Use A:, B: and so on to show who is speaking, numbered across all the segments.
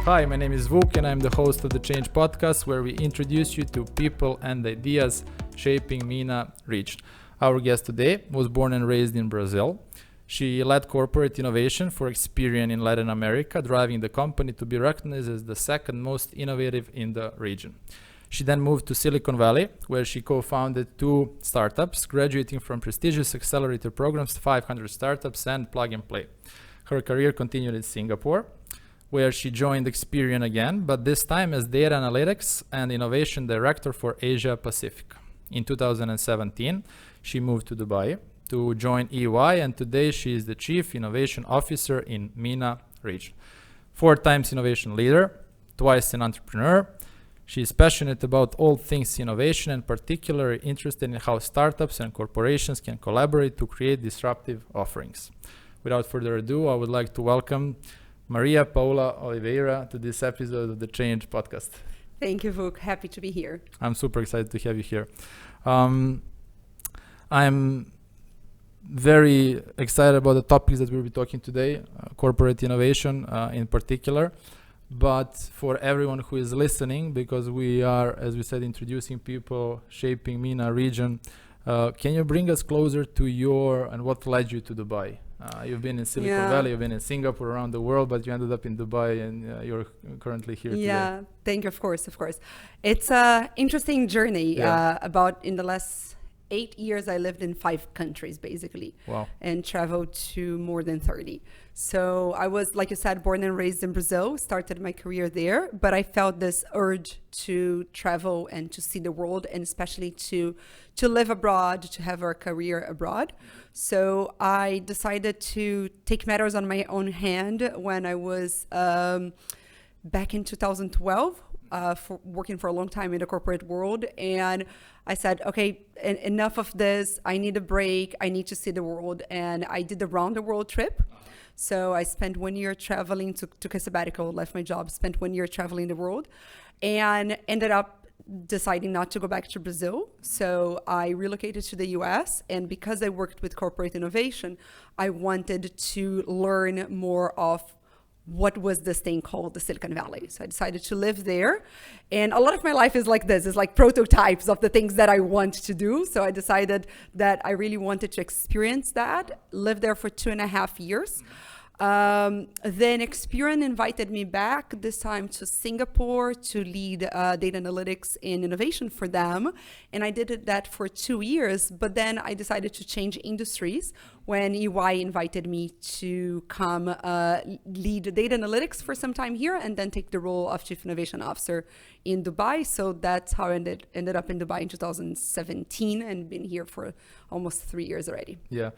A: Hi, my name is Vuk and I'm the host of the Change podcast, where we introduce you to people and ideas shaping MENA region. Our guest today was born and raised in Brazil. She led corporate innovation for Experian in Latin America, driving the company to be recognized as the second most innovative in the region. She then moved to Silicon Valley, where she co-founded 2 startups, graduating from prestigious accelerator programs, 500 startups, and Plug and Play. Her career continued in Singapore, where she joined Experian again, but this time as data analytics and innovation director for Asia Pacific. In 2017, she moved to Dubai to join EY, and today she is the Chief Innovation Officer in MENA region. 4 times innovation leader, twice an entrepreneur. She is passionate about all things innovation and particularly interested in how startups and corporations can collaborate to create disruptive offerings. Without further ado, I would like to welcome Maria Paula Oliveira to this episode of the Change podcast.
B: Thank you, Vuk. Happy to be here.
A: I'm super excited to have you here. I'm very excited about the topics that we'll be talking today, corporate innovation in particular. But for everyone who is listening, because we are, as we said, introducing people shaping MENA region, can you bring us closer to and what led you to Dubai? You've been in Silicon Valley, you've been in Singapore, around the world, but you ended up in Dubai and you're currently here today.
B: Thank you, of course. It's an interesting journey. About in the last 8 years, I lived in 5 countries, basically.
A: Wow.
B: And traveled to more than 30. So I was, like you said, born and raised in Brazil, started my career there, but I felt this urge to travel and to see the world, and especially to live abroad, to have a career abroad. So I decided to take matters on my own hand when I was back in 2012, working for a long time in the corporate world. And I said, okay, enough of this. I need a break. I need to see the world. And I did a round the world trip. So I spent 1 year traveling, took a sabbatical, left my job, spent 1 year traveling the world, and ended up deciding not to go back to Brazil. So I relocated to the US, and because I worked with corporate innovation, I wanted to learn more of what was this thing called the Silicon Valley. So I decided to live there. And a lot of my life is like this. It's like prototypes of the things that I want to do. So I decided that I really wanted to experience that. Lived there for 2.5 years. Then Experian invited me back, this time to Singapore, to lead data analytics and innovation for them. And I did that for 2 years, but then I decided to change industries when EY invited me to come lead data analytics for some time here and then take the role of Chief Innovation Officer in Dubai. So that's how I ended up in Dubai in 2017 and been here for almost 3 years already.
A: Yeah.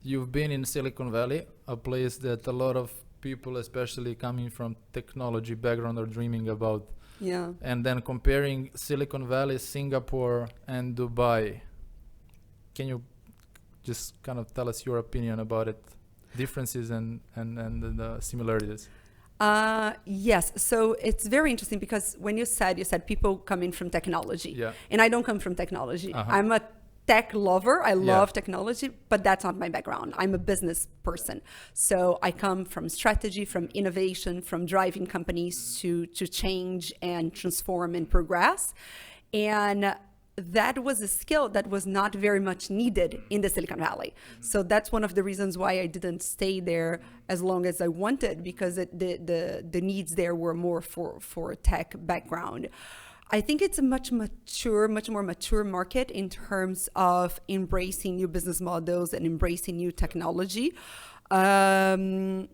A: You've been in Silicon Valley, a place that a lot of people, especially coming from technology background, are dreaming about.
B: Yeah.
A: And then comparing Silicon Valley, Singapore, and Dubai, can you just kind of tell us your opinion about it, differences and the similarities?
B: Yes. So it's very interesting because when you said people coming from technology, and I don't come from technology. I'm a tech lover. I love technology, but that's not my background. I'm a business person. So I come from strategy, from innovation, from driving companies to change and transform and progress. And that was a skill that was not very much needed in the Silicon Valley. So that's one of the reasons why I didn't stay there as long as I wanted, because the needs there were more for tech background. I think it's a much more mature market in terms of embracing new business models and embracing new technology. When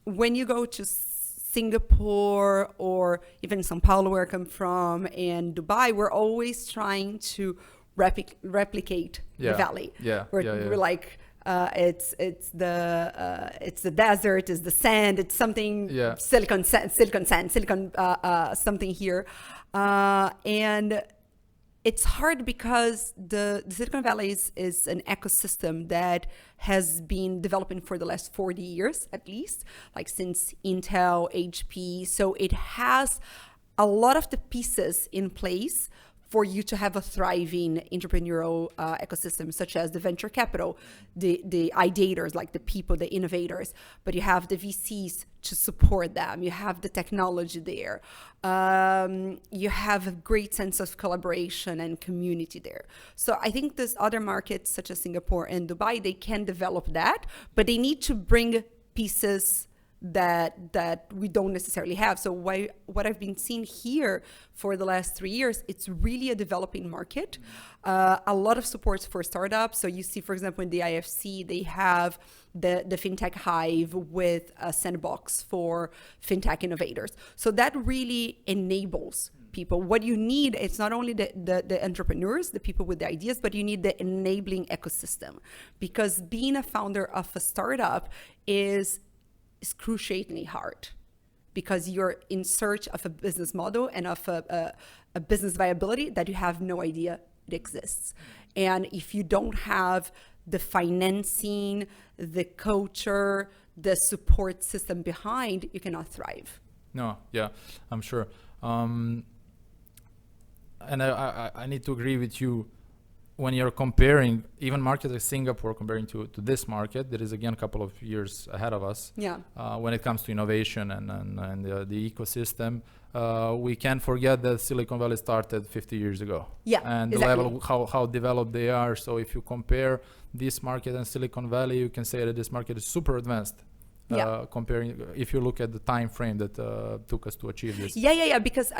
B: you go to Singapore or even São Paulo, where I come from, and Dubai, we're always trying to replicate the valley. We're like, it's the desert, it's the sand, it's something silicon sand, something here. And it's hard because the Silicon Valley is an ecosystem that has been developing for the last 40 years, at least, like since Intel, HP. So it has a lot of the pieces in place for you to have a thriving entrepreneurial ecosystem, such as the venture capital, the ideators, like the people, the innovators, but you have the VCs to support them. You have the technology there. You have a great sense of collaboration and community there. So I think there's other markets such as Singapore and Dubai, they can develop that, but they need to bring pieces that we don't necessarily have. So what I've been seeing here for the last 3 years, it's really a developing market. A lot of supports for startups. So you see, for example, in the IFC, they have the FinTech Hive with a sandbox for FinTech innovators. So that really enables people. What you need, it's not only the entrepreneurs, the people with the ideas, but you need the enabling ecosystem. Because being a founder of a startup is excruciatingly hard, because you're in search of a business model and of a business viability that you have no idea it exists. And if you don't have the financing, the culture, the support system behind, you cannot thrive.
A: No, yeah, I'm sure. And I need to agree with you. When you're comparing even markets like Singapore, comparing to this market, that is again a couple of years ahead of us.
B: Yeah.
A: When it comes to innovation and the ecosystem, we can't forget that Silicon Valley started 50 years ago.
B: Yeah,
A: and the
B: exactly.
A: level how developed they are. So if you compare this market and Silicon Valley, you can say that this market is super advanced. Comparing, if you look at the time frame that took us to achieve this.
B: Yeah. Because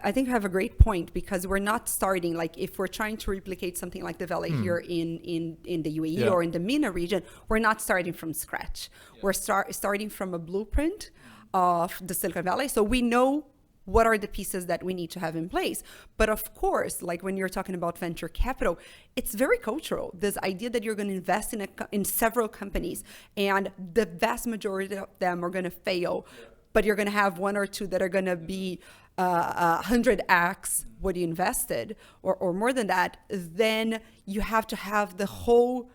B: I think you have a great point, because we're not starting, like if we're trying to replicate something like the Valley here in the UAE or in the MENA region, we're not starting from scratch. We're starting from a blueprint of the Silicon Valley. So we know what are the pieces that we need to have in place. But of course, like when you're talking about venture capital, it's very cultural. This idea that you're going to invest in several companies, and the vast majority of them are going to fail, but you're going to have one or two that are going to be 100x what you invested, or more than that. Then you have to have the whole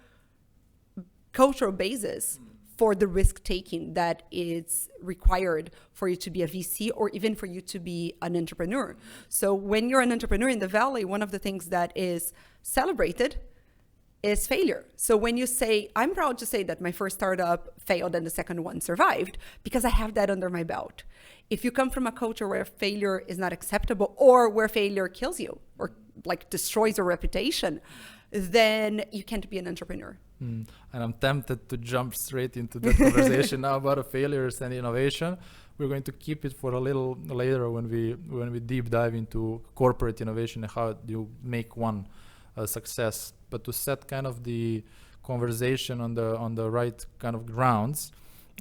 B: cultural basis for the risk taking that is required for you to be a VC, or even for you to be an entrepreneur. So when you're an entrepreneur in the Valley, one of the things that is celebrated is failure. So when you say, I'm proud to say that my first startup failed and the second one survived, because I have that under my belt. If you come from a culture where failure is not acceptable, or where failure kills you or like destroys your reputation, then you can't be an entrepreneur.
A: And I'm tempted to jump straight into the conversation now about failures and innovation. We're going to keep it for a little later when we deep dive into corporate innovation and how you make one a success. But to set kind of the conversation on the right kind of grounds,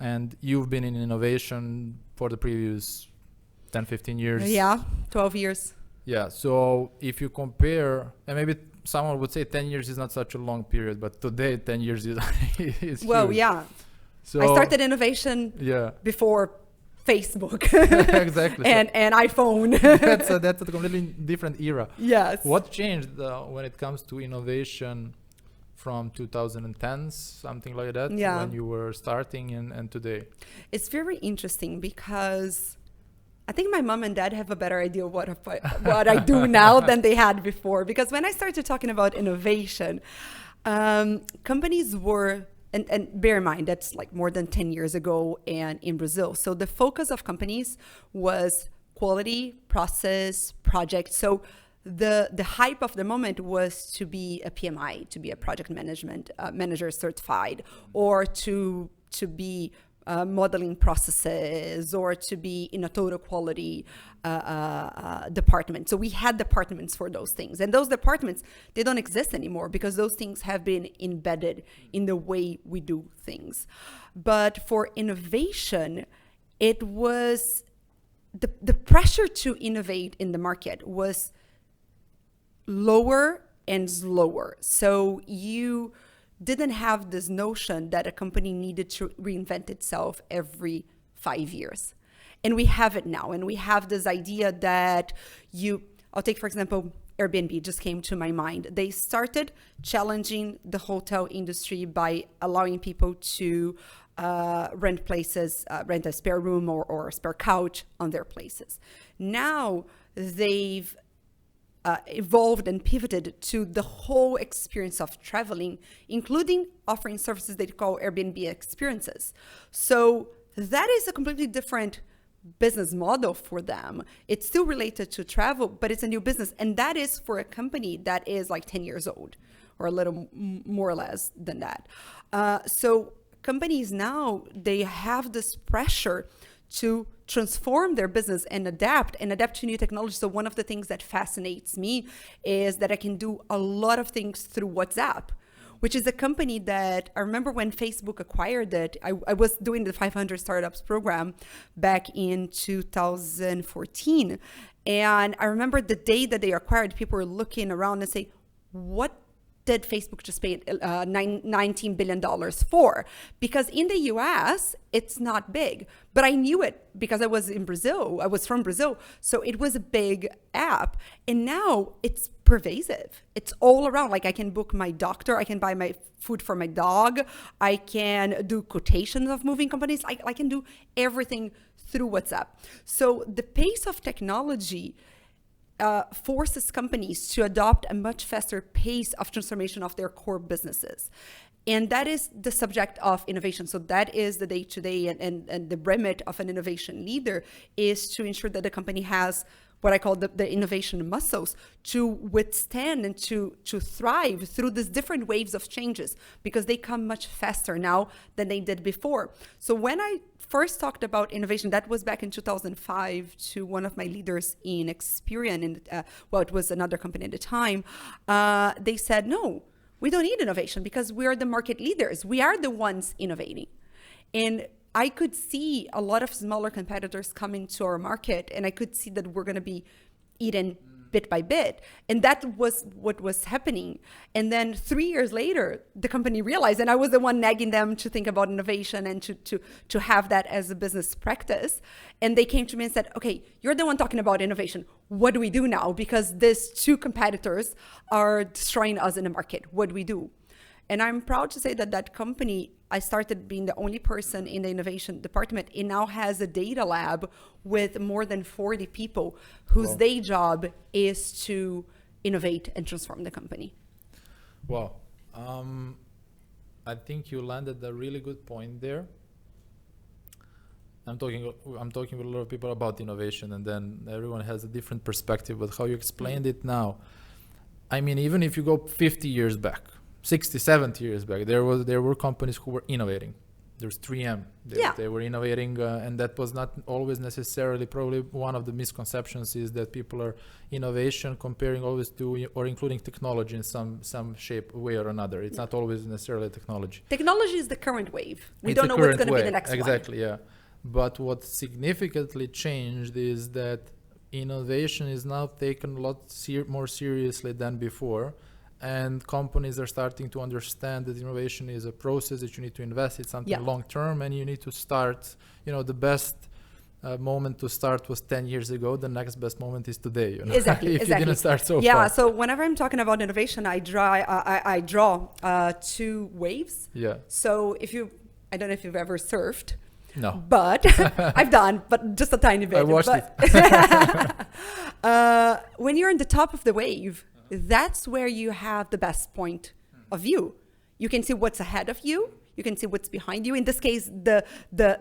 A: and you've been in innovation for the previous 10, 15 years.
B: Yeah, 12 years.
A: Yeah, so if you compare, and maybe someone would say 10 years is not such a long period, but today 10 years is
B: well,
A: huge.
B: Yeah.
A: So
B: I started innovation before Facebook
A: exactly.
B: and iPhone.
A: that's a completely different era.
B: Yes.
A: What changed when it comes to innovation from 2010s, something like that, when you were starting and today?
B: It's very interesting, because I think my mom and dad have a better idea of what I do now than they had before. Because when I started talking about innovation, companies were, and bear in mind, that's like more than 10 years ago and in Brazil. So the focus of companies was quality, process, project. So the hype of the moment was to be a PMI, to be a project management manager certified, or to be modeling processes, or to be in a total quality department. So we had departments for those things, and those departments, they don't exist anymore, because those things have been embedded in the way we do things. But for innovation, it was the pressure to innovate in the market was lower and slower. So you didn't have this notion that a company needed to reinvent itself every 5 years. And we have it now. And we have this idea that I'll take, for example, Airbnb just came to my mind. They started challenging the hotel industry by allowing people to rent places, rent a spare room or a spare couch on their places. Now they've evolved and pivoted to the whole experience of traveling, including offering services they call Airbnb experiences. So that is a completely different business model for them. It's still related to travel, but it's a new business. And that is for a company that is like 10 years old or a little more or less than that. So companies now, they have this pressure to transform their business and adapt to new technology. So one of the things that fascinates me is that I can do a lot of things through WhatsApp, which is a company that I remember when Facebook acquired it. I was doing the 500 Startups program back in 2014. And I remember the day that they acquired, people were looking around and say, what did Facebook just pay $19 billion for? Because in the US, it's not big. But I knew it because I was in Brazil. I was from Brazil. So it was a big app. And now it's pervasive. It's all around. Like I can book my doctor. I can buy my food for my dog. I can do quotations of moving companies. I can do everything through WhatsApp. So the pace of technology forces companies to adopt a much faster pace of transformation of their core businesses. And that is the subject of innovation. So that is the day-to-day and the remit of an innovation leader is to ensure that the company has what I call the innovation muscles to withstand and to thrive through these different waves of changes, because they come much faster now than they did before. So when I first talked about innovation, that was back in 2005 to one of my leaders in Experian, it was another company at the time. They said, no, we don't need innovation because we are the market leaders. We are the ones innovating. And I could see a lot of smaller competitors coming to our market, and I could see that we're going to be eaten bit by bit. And that was what was happening. And then 3 years later, the company realized, and I was the one nagging them to think about innovation and to have that as a business practice. And they came to me and said, okay, you're the one talking about innovation. What do we do now? Because these two competitors are destroying us in the market. What do we do? And I'm proud to say that that company, I started being the only person in the innovation department. It now has a data lab with more than 40 people whose day job is to innovate and transform the company.
A: Wow. I think you landed a really good point there. I'm talking with a lot of people about innovation, and then everyone has a different perspective, but how you explained it now. I mean, even if you go 50 years back, 60, 70 years back, there were companies who were innovating. There's 3M. They were innovating, and that was not always necessarily. Probably one of the misconceptions is that people are innovation comparing always to or including technology in some shape, way or another. It's not always necessarily technology.
B: Technology is the current wave. We don't know what's going to be the next one.
A: Exactly, yeah. But what significantly changed is that innovation is now taken a lot more seriously than before. And companies are starting to understand that innovation is a process that you need to invest. It's something long term, and you need to start. The best moment to start was 10 years ago. The next best moment is today.
B: Exactly.
A: If you didn't start so far.
B: Yeah. So whenever I'm talking about innovation, I draw two waves.
A: Yeah.
B: So I don't know if you've ever surfed.
A: No.
B: But I've done, but just a tiny bit.
A: I watched it.
B: When you're on the top of the wave, that's where you have the best point of view. You can see what's ahead of you. You can see what's behind you. In this case, the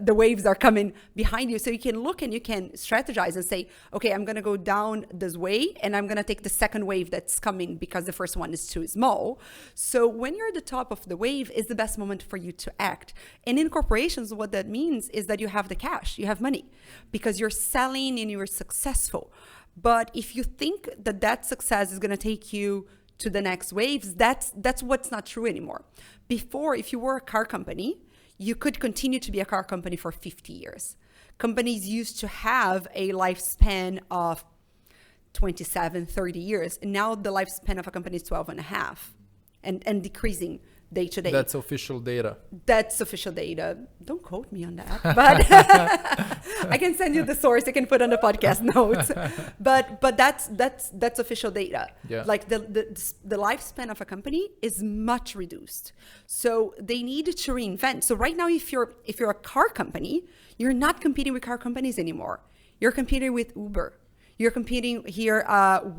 B: waves are coming behind you. So you can look and you can strategize and say, okay, I'm going to go down this way and I'm going to take the second wave that's coming because the first one is too small. So when you're at the top of the wave is the best moment for you to act. And in corporations, what that means is that you have the cash, you have money because you're selling and you're successful. But if you think that success is going to take you to the next waves, that's what's not true anymore. Before, if you were a car company, you could continue to be a car company for 50 years. Companies used to have a lifespan of 27, 30 years. And now the lifespan of a company is 12 and a half and decreasing day to day.
A: That's official data.
B: That's official data. Don't quote me on that, but I can send you the source. You can put on the podcast notes. But that's official data.
A: Yeah.
B: Like the lifespan of a company is much reduced. So they need to reinvent. So right now, if you're a car company, you're not competing with car companies anymore. You're competing with Uber. You're competing here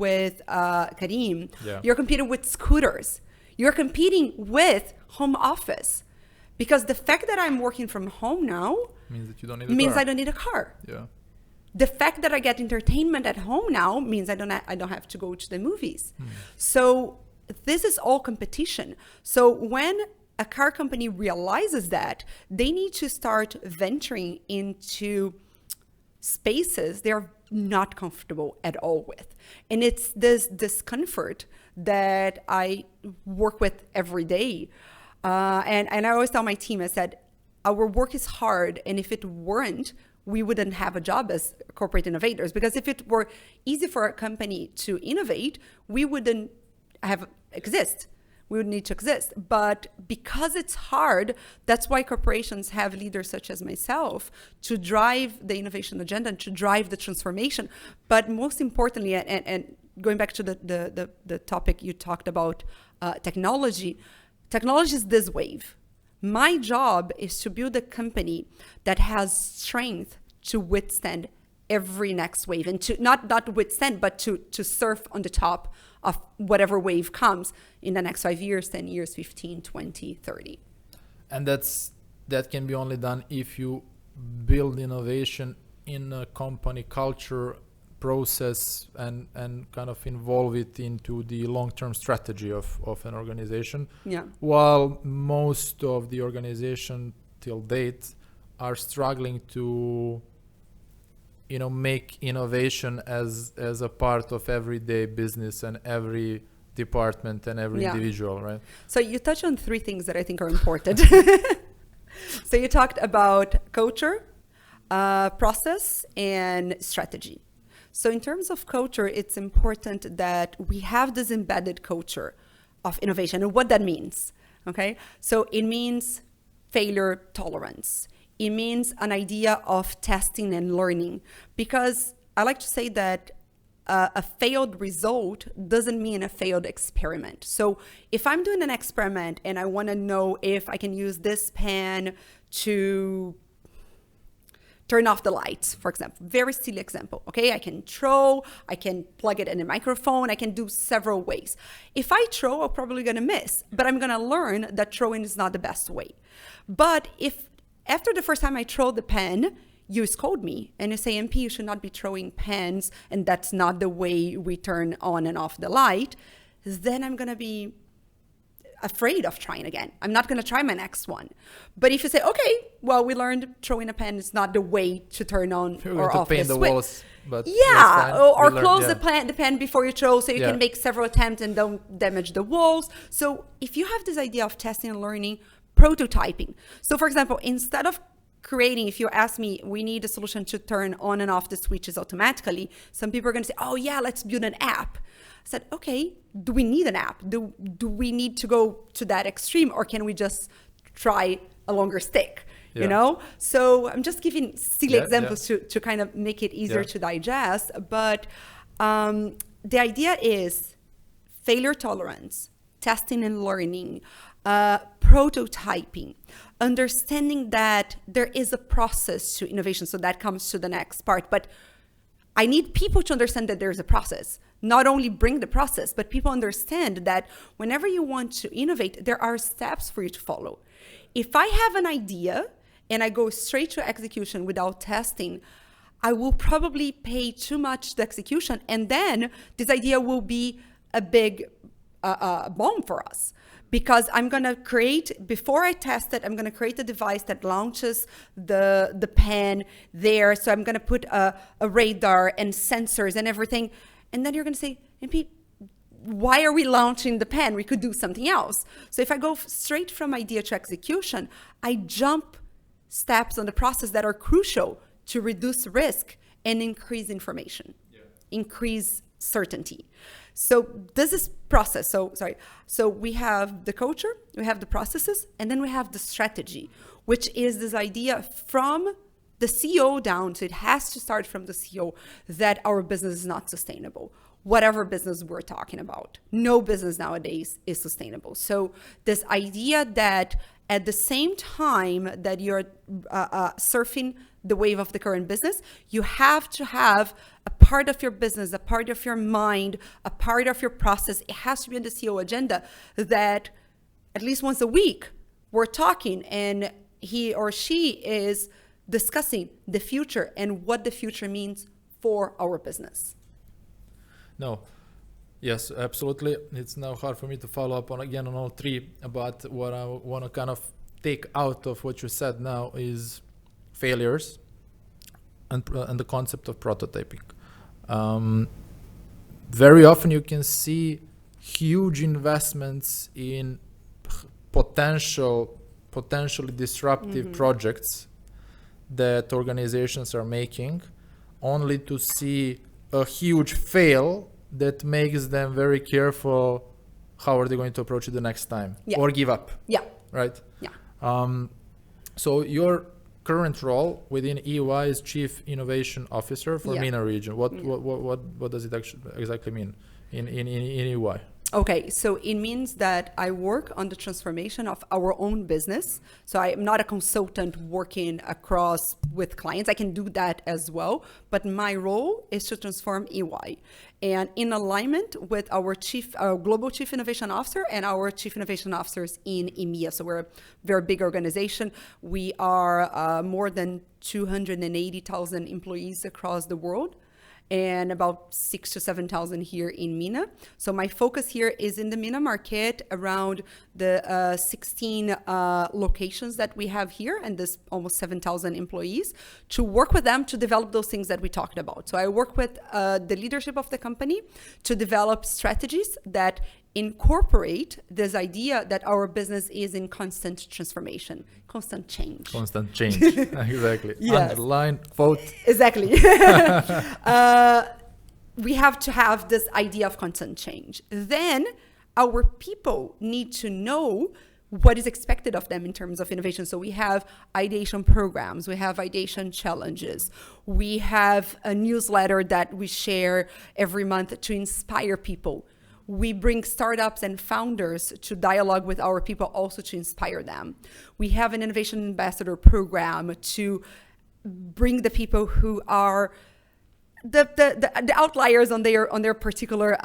B: with Karim.
A: Yeah.
B: You're competing with scooters. You're competing with home office. Because the fact that I'm working from home now
A: means that you don't need a
B: means
A: car.
B: I don't need a car.
A: Yeah.
B: The fact that I get entertainment at home now means I don't have to go to the movies. So this is all competition. So when a car company realizes that, they need to start venturing into spaces they're not comfortable at all with. And it's this discomfort that I work with every day. And I always tell my team, I said, our work is hard. And if it weren't, we wouldn't have a job as corporate innovators. Because if it were easy for a company to innovate, we wouldn't exist. We would need to exist. But because it's hard, that's why corporations have leaders such as myself to drive the innovation agenda and to drive the transformation. But most importantly, and going back to the topic you talked about, technology is this wave. My job is to build a company that has strength to withstand every next wave, and to not withstand, but to surf on the top of whatever wave comes in the next 5 years, 10 years, 15, 20, 30.
A: And that can be only done if you build innovation in a company culture, process, and kind of involve it into the long-term strategy of an organization.
B: Yeah.
A: While most of the organization till date are struggling to make innovation as a part of everyday business and every department and every individual, right?
B: So you touched on 3 things that I think are important. So you talked about culture, process, and strategy. So in terms of culture, it's important that we have this embedded culture of innovation and what that means, okay? So it means failure tolerance. It means an idea of testing and learning, because I like to say that a failed result doesn't mean a failed experiment. So if I'm doing an experiment and I want to know if I can use this pen to turn off the lights, for example, very silly example, okay? I can plug it in a microphone, I can do several ways. If I throw, I'm probably gonna miss, but I'm gonna learn that throwing is not the best way. But if after the first time I throw the pen, you scold me and you say, MP, you should not be throwing pens, and that's not the way we turn on and off the light, then I'm gonna be afraid of trying again. I'm not going to try my next one. But if you say, okay, well, we learned throwing a pen is not the way to turn on or off the switch. Walls, but or close the pen before you throw, so you can make several attempts and don't damage the walls. So if you have this idea of testing and learning, prototyping. So for example, instead of creating, if you ask me, we need a solution to turn on and off the switches automatically, some people are going to say, oh yeah, let's build an app. I said, okay, do we need an app? Do we need to go to that extreme, or can we just try a longer stick? You know? So I'm just giving silly examples to kind of make it easier to digest. But the idea is failure tolerance, testing and learning, prototyping, understanding that there is a process to innovation. So that comes to the next part. But I need people to understand that there's a process. Not only bring the process, but people understand that whenever you want to innovate, there are steps for you to follow. If I have an idea and I go straight to execution without testing, I will probably pay too much to execution, and then this idea will be a big bomb for us. Because I'm going to create, before I test it, I'm going to create a device that launches the pen there. So I'm going to put a radar and sensors and everything. And then you're going to say, MP, why are we launching the pen? We could do something else. So if I go straight from idea to execution, I jump steps on the process that are crucial to reduce risk and increase information, increase certainty. So this is process. So we have the culture, we have the processes, and then we have the strategy, which is this idea from the CEO down. So it has to start from the CEO that our business is not sustainable. Whatever business we're talking about, no business nowadays is sustainable. So this idea that at the same time that you're surfing the wave of the current business, you have to have a part of your business, a part of your mind, a part of your process. It has to be on the CEO agenda that at least once a week we're talking and he or she is discussing the future and what the future means for our business.
A: No. Yes, absolutely. It's now hard for me to follow up on all three, but what I want to kind of take out of what you said now is failures and the concept of prototyping. Very often you can see huge investments in potentially disruptive projects that organizations are making, only to see a huge fail that makes them very careful how are they going to approach it the next time, or give up.
B: Yeah.
A: Right?
B: Yeah.
A: So your current role within EY is Chief Innovation Officer for MENA region. What does it exactly mean in EY?
B: Okay, so it means that I work on the transformation of our own business. So I am not a consultant working across with clients. I can do that as well, but my role is to transform EY, and in alignment with our global chief innovation officer and our chief innovation officers in EMEA. So we're a very big organization. We are more than 280,000 employees across the world, and about 6,000 to 7,000 here in MENA. So my focus here is in the MENA market around the 16 locations that we have here and this almost 7,000 employees, to work with them to develop those things that we talked about. So I work with the leadership of the company to develop strategies that incorporate this idea that our business is in constant transformation, constant change.
A: Constant change, exactly.
B: Yes.
A: Underline, quote.
B: Exactly. We have to have this idea of constant change. Then our people need to know what is expected of them in terms of innovation. So we have ideation programs, we have ideation challenges, we have a newsletter that we share every month to inspire people. We bring startups and founders to dialogue with our people, also to inspire them. We have an innovation ambassador program to bring the people who are the outliers on their particular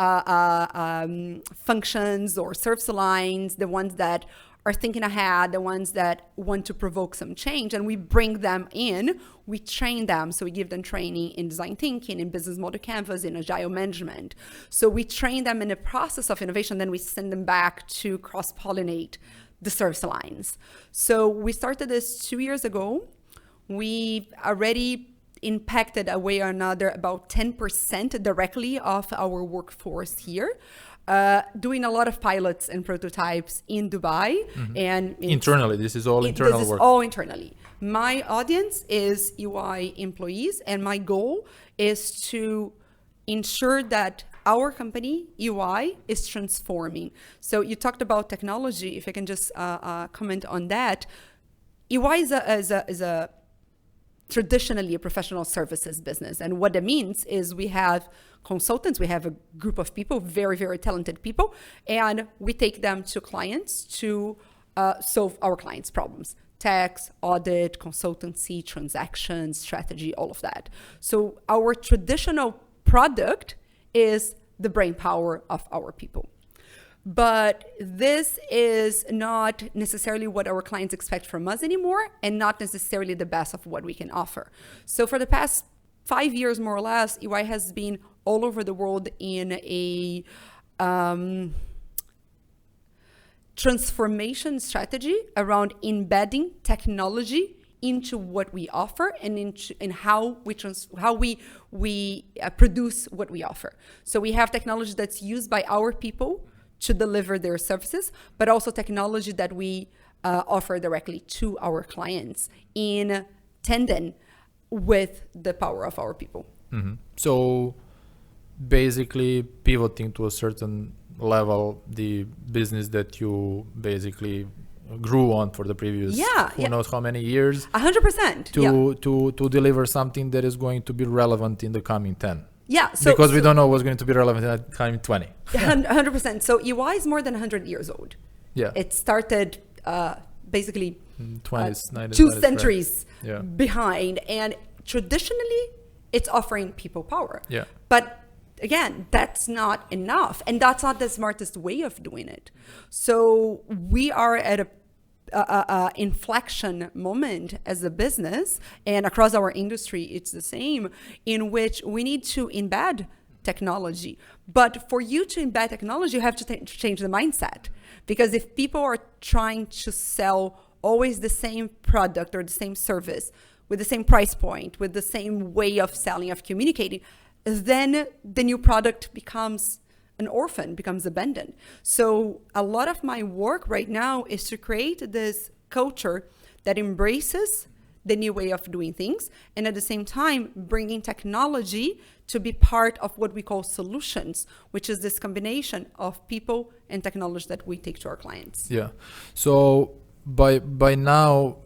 B: functions or service lines, the ones that are thinking ahead, the ones that want to provoke some change, and we bring them in, we train them. So we give them training in design thinking, in business model canvas, in agile management. So we train them in the process of innovation, then we send them back to cross-pollinate the service lines. So we started this 2 years ago. We already impacted a way or another about 10% directly of our workforce here. Doing a lot of pilots and prototypes in Dubai. And
A: internally, this is all internal
B: work. This is all internally. My audience is EY employees, and my goal is to ensure that our company, EY, is transforming. So you talked about technology. If I can just comment on that. EY is a traditionally a professional services business. And what that means is we have consultants, we have a group of people, very, very talented people, and we take them to clients to solve our clients' problems. Tax, audit, consultancy, transactions, strategy, all of that. So our traditional product is the brain power of our people. But this is not necessarily what our clients expect from us anymore, and not necessarily the best of what we can offer. So for the past 5 years, more or less, EY has been all over the world in a transformation strategy around embedding technology into what we offer and in how we produce what we offer. So we have technology that's used by our people to deliver their services, but also technology that we offer directly to our clients in tandem with the power of our people.
A: So basically pivoting to a certain level the business that you basically grew on for the previous who knows how many years,
B: 100%
A: to deliver something that is going to be relevant in the coming 10.
B: Yeah,
A: because we don't know what's going to be relevant in the coming 20.
B: 100%. So EY is more than 100 years old.
A: Yeah,
B: it started basically
A: 20s, 90s,
B: 2 centuries behind, and traditionally it's offering people power.
A: Yeah.
B: But again, that's not enough. And that's not the smartest way of doing it. So we are at a inflection moment as a business, and across our industry, it's the same, in which we need to embed technology. But for you to embed technology, you have to change the mindset. Because if people are trying to sell always the same product or the same service with the same price point, with the same way of selling, of communicating, then the new product becomes an orphan, becomes abandoned. So a lot of my work right now is to create this culture that embraces the new way of doing things, and at the same time bringing technology to be part of what we call solutions, which is this combination of people and technology that we take to our clients.
A: Yeah. So by now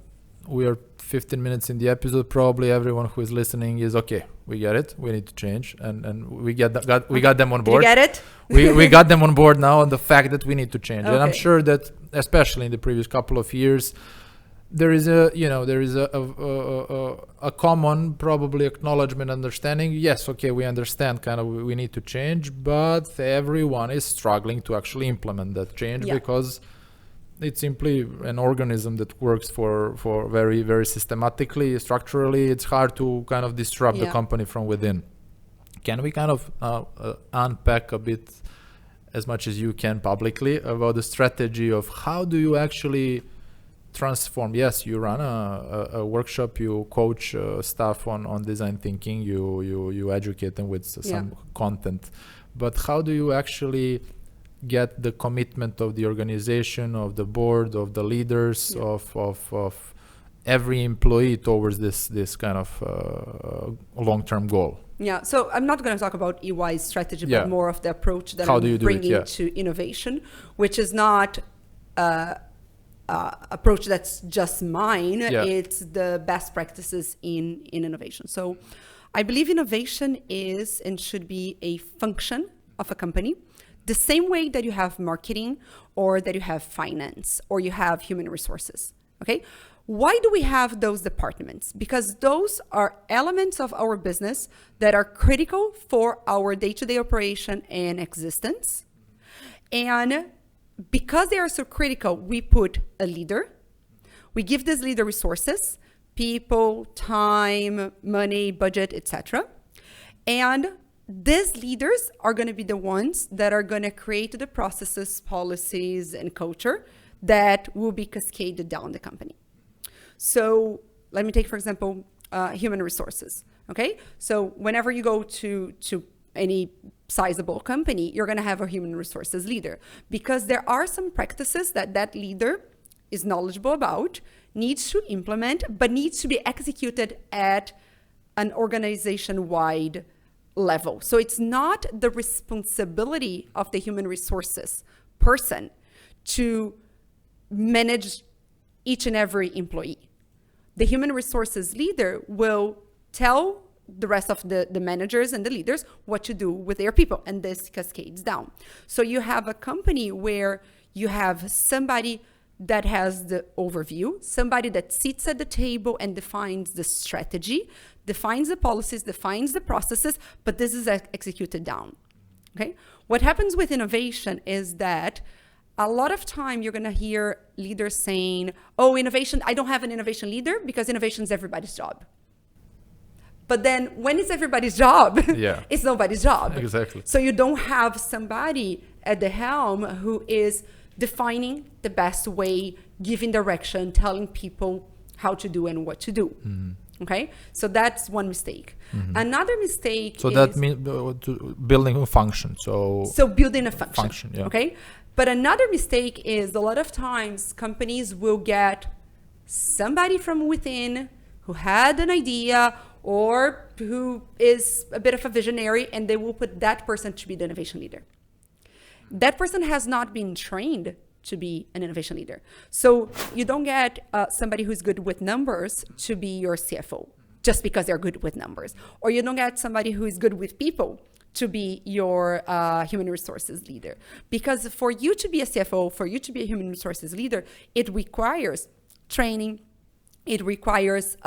A: we are 15 minutes in the episode. Probably everyone who is listening is okay. We get it. We need to change, and we got them on board.
B: Did you get it?
A: we got them on board now on the fact that we need to change.
B: Okay.
A: And I'm sure that especially in the previous couple of years, there is a common probably acknowledgement, understanding. Yes, okay, we understand kind of we need to change, but everyone is struggling to actually implement that change because it's simply an organism that works for very, very systematically, structurally. It's hard to kind of disrupt the company from within. Can we kind of unpack a bit, as much as you can publicly, about the strategy of how do you actually transform? Yes, you run a workshop, you coach staff on design thinking, you educate them with some content, but how do you actually get the commitment of the organization, of the board, of the leaders, of every employee towards this kind of long-term goal?
B: Yeah, so I'm not going to talk about EY's strategy, but more of the approach that I'm bringing to innovation, which is not approach that's just mine. It's the best practices in innovation. So I believe innovation is and should be a function of a company, the same way that you have marketing or that you have finance or you have human resources. Okay. Why do we have those departments? Because those are elements of our business that are critical for our day-to-day operation and existence. And because they are so critical, we put a leader. We give this leader resources, people, time, money, budget, etc. And these leaders are going to be the ones that are going to create the processes, policies, and culture that will be cascaded down the company. So let me take, for example, human resources. Okay, so whenever you go to any sizable company, you're going to have a human resources leader, because there are some practices that leader is knowledgeable about, needs to implement, but needs to be executed at an organization-wide level. So it's not the responsibility of the human resources person to manage each and every employee. The human resources leader will tell the rest of the managers and the leaders what to do with their people, and this cascades down. So you have a company where you have somebody that has the overview, somebody that sits at the table and defines the strategy, defines the policies, defines the processes, but this is executed down. Okay? What happens with innovation is that a lot of time you're going to hear leaders saying, oh, innovation, I don't have an innovation leader because innovation is everybody's job. But then when it's everybody's job, it's nobody's job.
A: Exactly.
B: So you don't have somebody at the helm who is defining the best way, giving direction, telling people how to do and what to do. Mm-hmm. Okay? So that's one mistake. Mm-hmm. Another mistake
A: is... So that means building a function. So
B: building a function. Okay? But another mistake is a lot of times companies will get somebody from within who had an idea or who is a bit of a visionary, and they will put that person to be the innovation leader. That person has not been trained to be an innovation leader. So you don't get somebody who's good with numbers to be your CFO just because they're good with numbers. Or you don't get somebody who is good with people to be your human resources leader. Because for you to be a CFO, for you to be a human resources leader, it requires training, it requires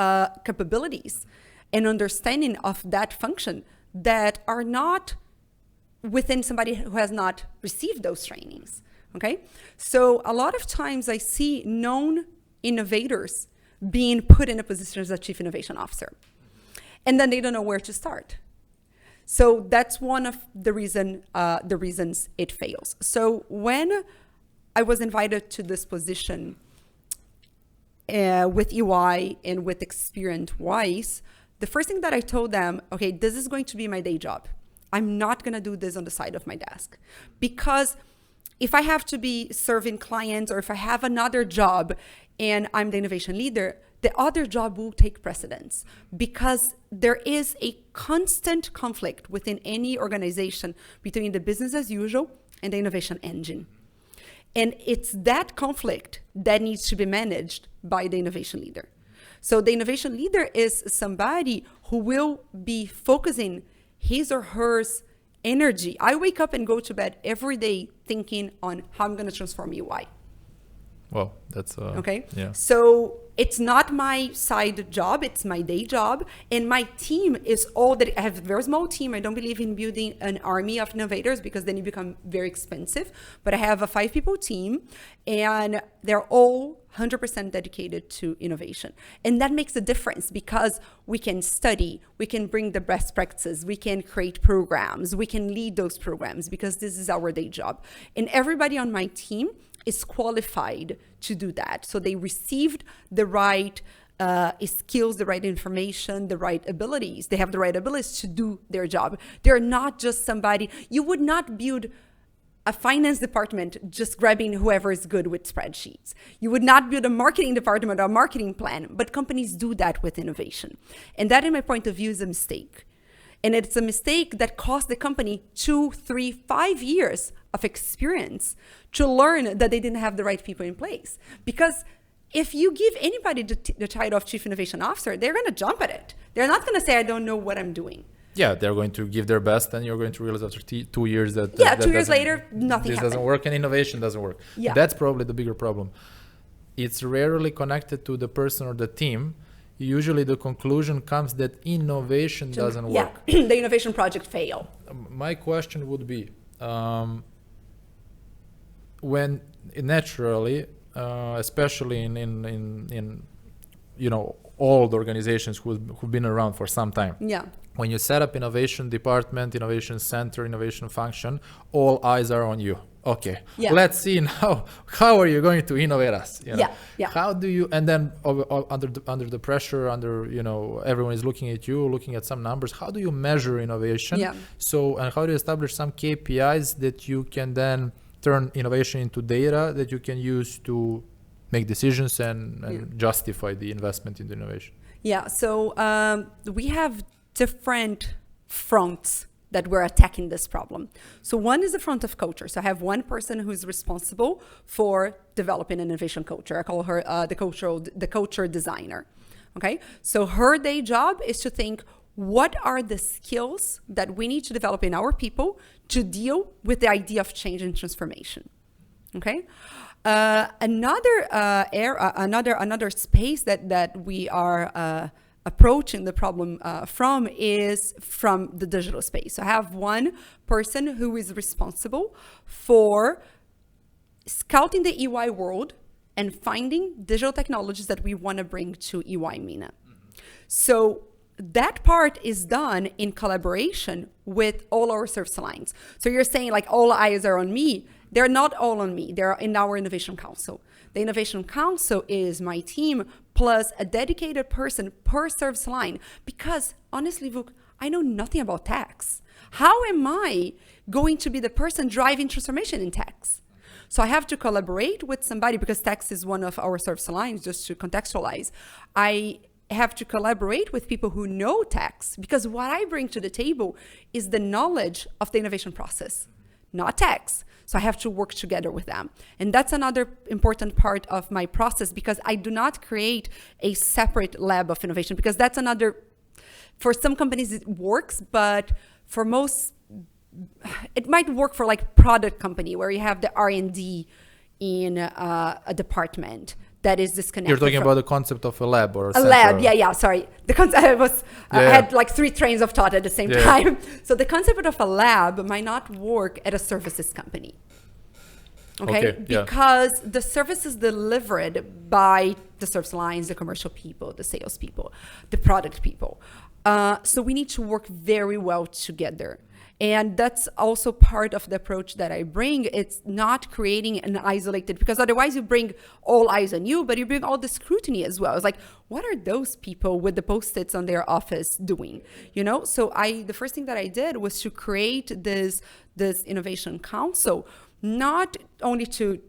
B: capabilities. and understanding of that function that are not within somebody who has not received those trainings. Okay, so a lot of times I see known innovators being put in a position as a chief innovation officer, and then they don't know where to start. So that's one of the reasons it fails. So when I was invited to this position with EY and with Experience-wise, the first thing that I told them, okay, this is going to be my day job. I'm not going to do this on the side of my desk, because if I have to be serving clients, or if I have another job and I'm the innovation leader, the other job will take precedence, because there is a constant conflict within any organization between the business as usual and the innovation engine. And it's that conflict that needs to be managed by the innovation leader. So the innovation leader is somebody who will be focusing his or her energy. I wake up and go to bed every day thinking on how I'm going to transform UI.
A: Well, that's
B: okay.
A: Yeah.
B: So it's not my side job, it's my day job. And my team is all that I have a very small team. I don't believe in building an army of innovators, because then you become very expensive. But I have a 5-people team, and they're all 100% dedicated to innovation. And that makes a difference, because we can study, we can bring the best practices, we can create programs, we can lead those programs, because this is our day job. And everybody on my team is qualified to do that. So they received the right skills, the right information, the right abilities. They have the right abilities to do their job. They're not just somebody, you would not build a finance department just grabbing whoever is good with spreadsheets. You would not build a marketing department or a marketing plan, but companies do that with innovation. And that, in my point of view, is a mistake. And it's a mistake that cost the company 2, 3, 5 years of experience to learn that they didn't have the right people in place. Because if you give anybody the title of Chief Innovation Officer, they're going to jump at it. They're not going to say, I don't know what I'm doing.
A: Yeah, they're going to give their best, and you're going to realize after 2 years that...
B: Yeah, 2 years later, nothing
A: This
B: happened.
A: doesn't work, and innovation doesn't work.
B: Yeah.
A: That's probably the bigger problem. It's rarely connected to the person or the team. Usually the conclusion comes that innovation doesn't work.
B: Yeah, the innovation project fail.
A: My question would be, when naturally, especially in old organizations who've been around for some time.
B: Yeah.
A: When you set up innovation department, innovation center, innovation function, all eyes are on you. Okay,
B: yeah.
A: Let's see now, how are you going to innovate us?
B: Yeah.
A: How do you, and then under the pressure, everyone is looking at you, looking at some numbers. How do you measure innovation?
B: Yeah.
A: So, and how do you establish some KPIs that you can then turn innovation into data that you can use to make decisions and justify the investment in the innovation?
B: Yeah, so we have different fronts that we're attacking this problem. So one is the front of culture. So I have one person who's responsible for developing an innovation culture. I call her the culture designer. Okay, so her day job is to think, what are the skills that we need to develop in our people to deal with the idea of change and transformation? Okay. Another space that we are approaching the problem from is from the digital space. So I have one person who is responsible for scouting the EY world and finding digital technologies that we want to bring to EY MENA. So that part is done in collaboration with all our service lines. So you're saying like all eyes are on me. They're not all on me. They're in our Innovation Council. The Innovation Council is my team plus a dedicated person per service line. Because honestly, Vuk, I know nothing about tax. How am I going to be the person driving transformation in tax? So I have to collaborate with somebody, because tax is one of our service lines, just to contextualize. I have to collaborate with people who know tax, because what I bring to the table is the knowledge of the innovation process, not tax. So I have to work together with them. And that's another important part of my process, because I do not create a separate lab of innovation, because that's another, for some companies it works, but for most, it might work for like product company where you have the R&D in a department. that is disconnected.
A: You're talking about the concept of a lab or
B: a lab. Yeah. Sorry. The concept I had like 3 trains of thought at the same time. So the concept of a lab might not work at a services company. Okay. Because the service is delivered by the service lines, the commercial people, the sales people, the product people. So we need to work very well together. And that's also part of the approach that I bring. It's not creating an isolated, because otherwise you bring all eyes on you, but you bring all the scrutiny as well. It's like, what are those people with the Post-its on their office doing? You know, so the first thing that I did was to create this innovation council, not only to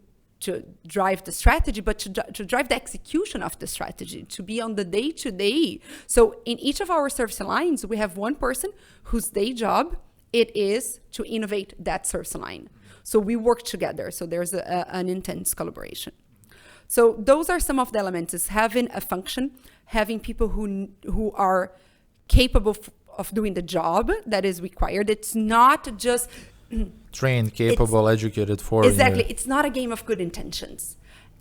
B: drive the strategy, but to drive the execution of the strategy, to be on the day-to-day. So in each of our service lines, we have one person whose day job it is to innovate that service line. So we work together. So there's an intense collaboration. So those are some of the elements: is having a function, having people who are capable of doing the job that is required. It's not just
A: trained, capable, educated for.
B: Exactly. It's not a game of good intentions.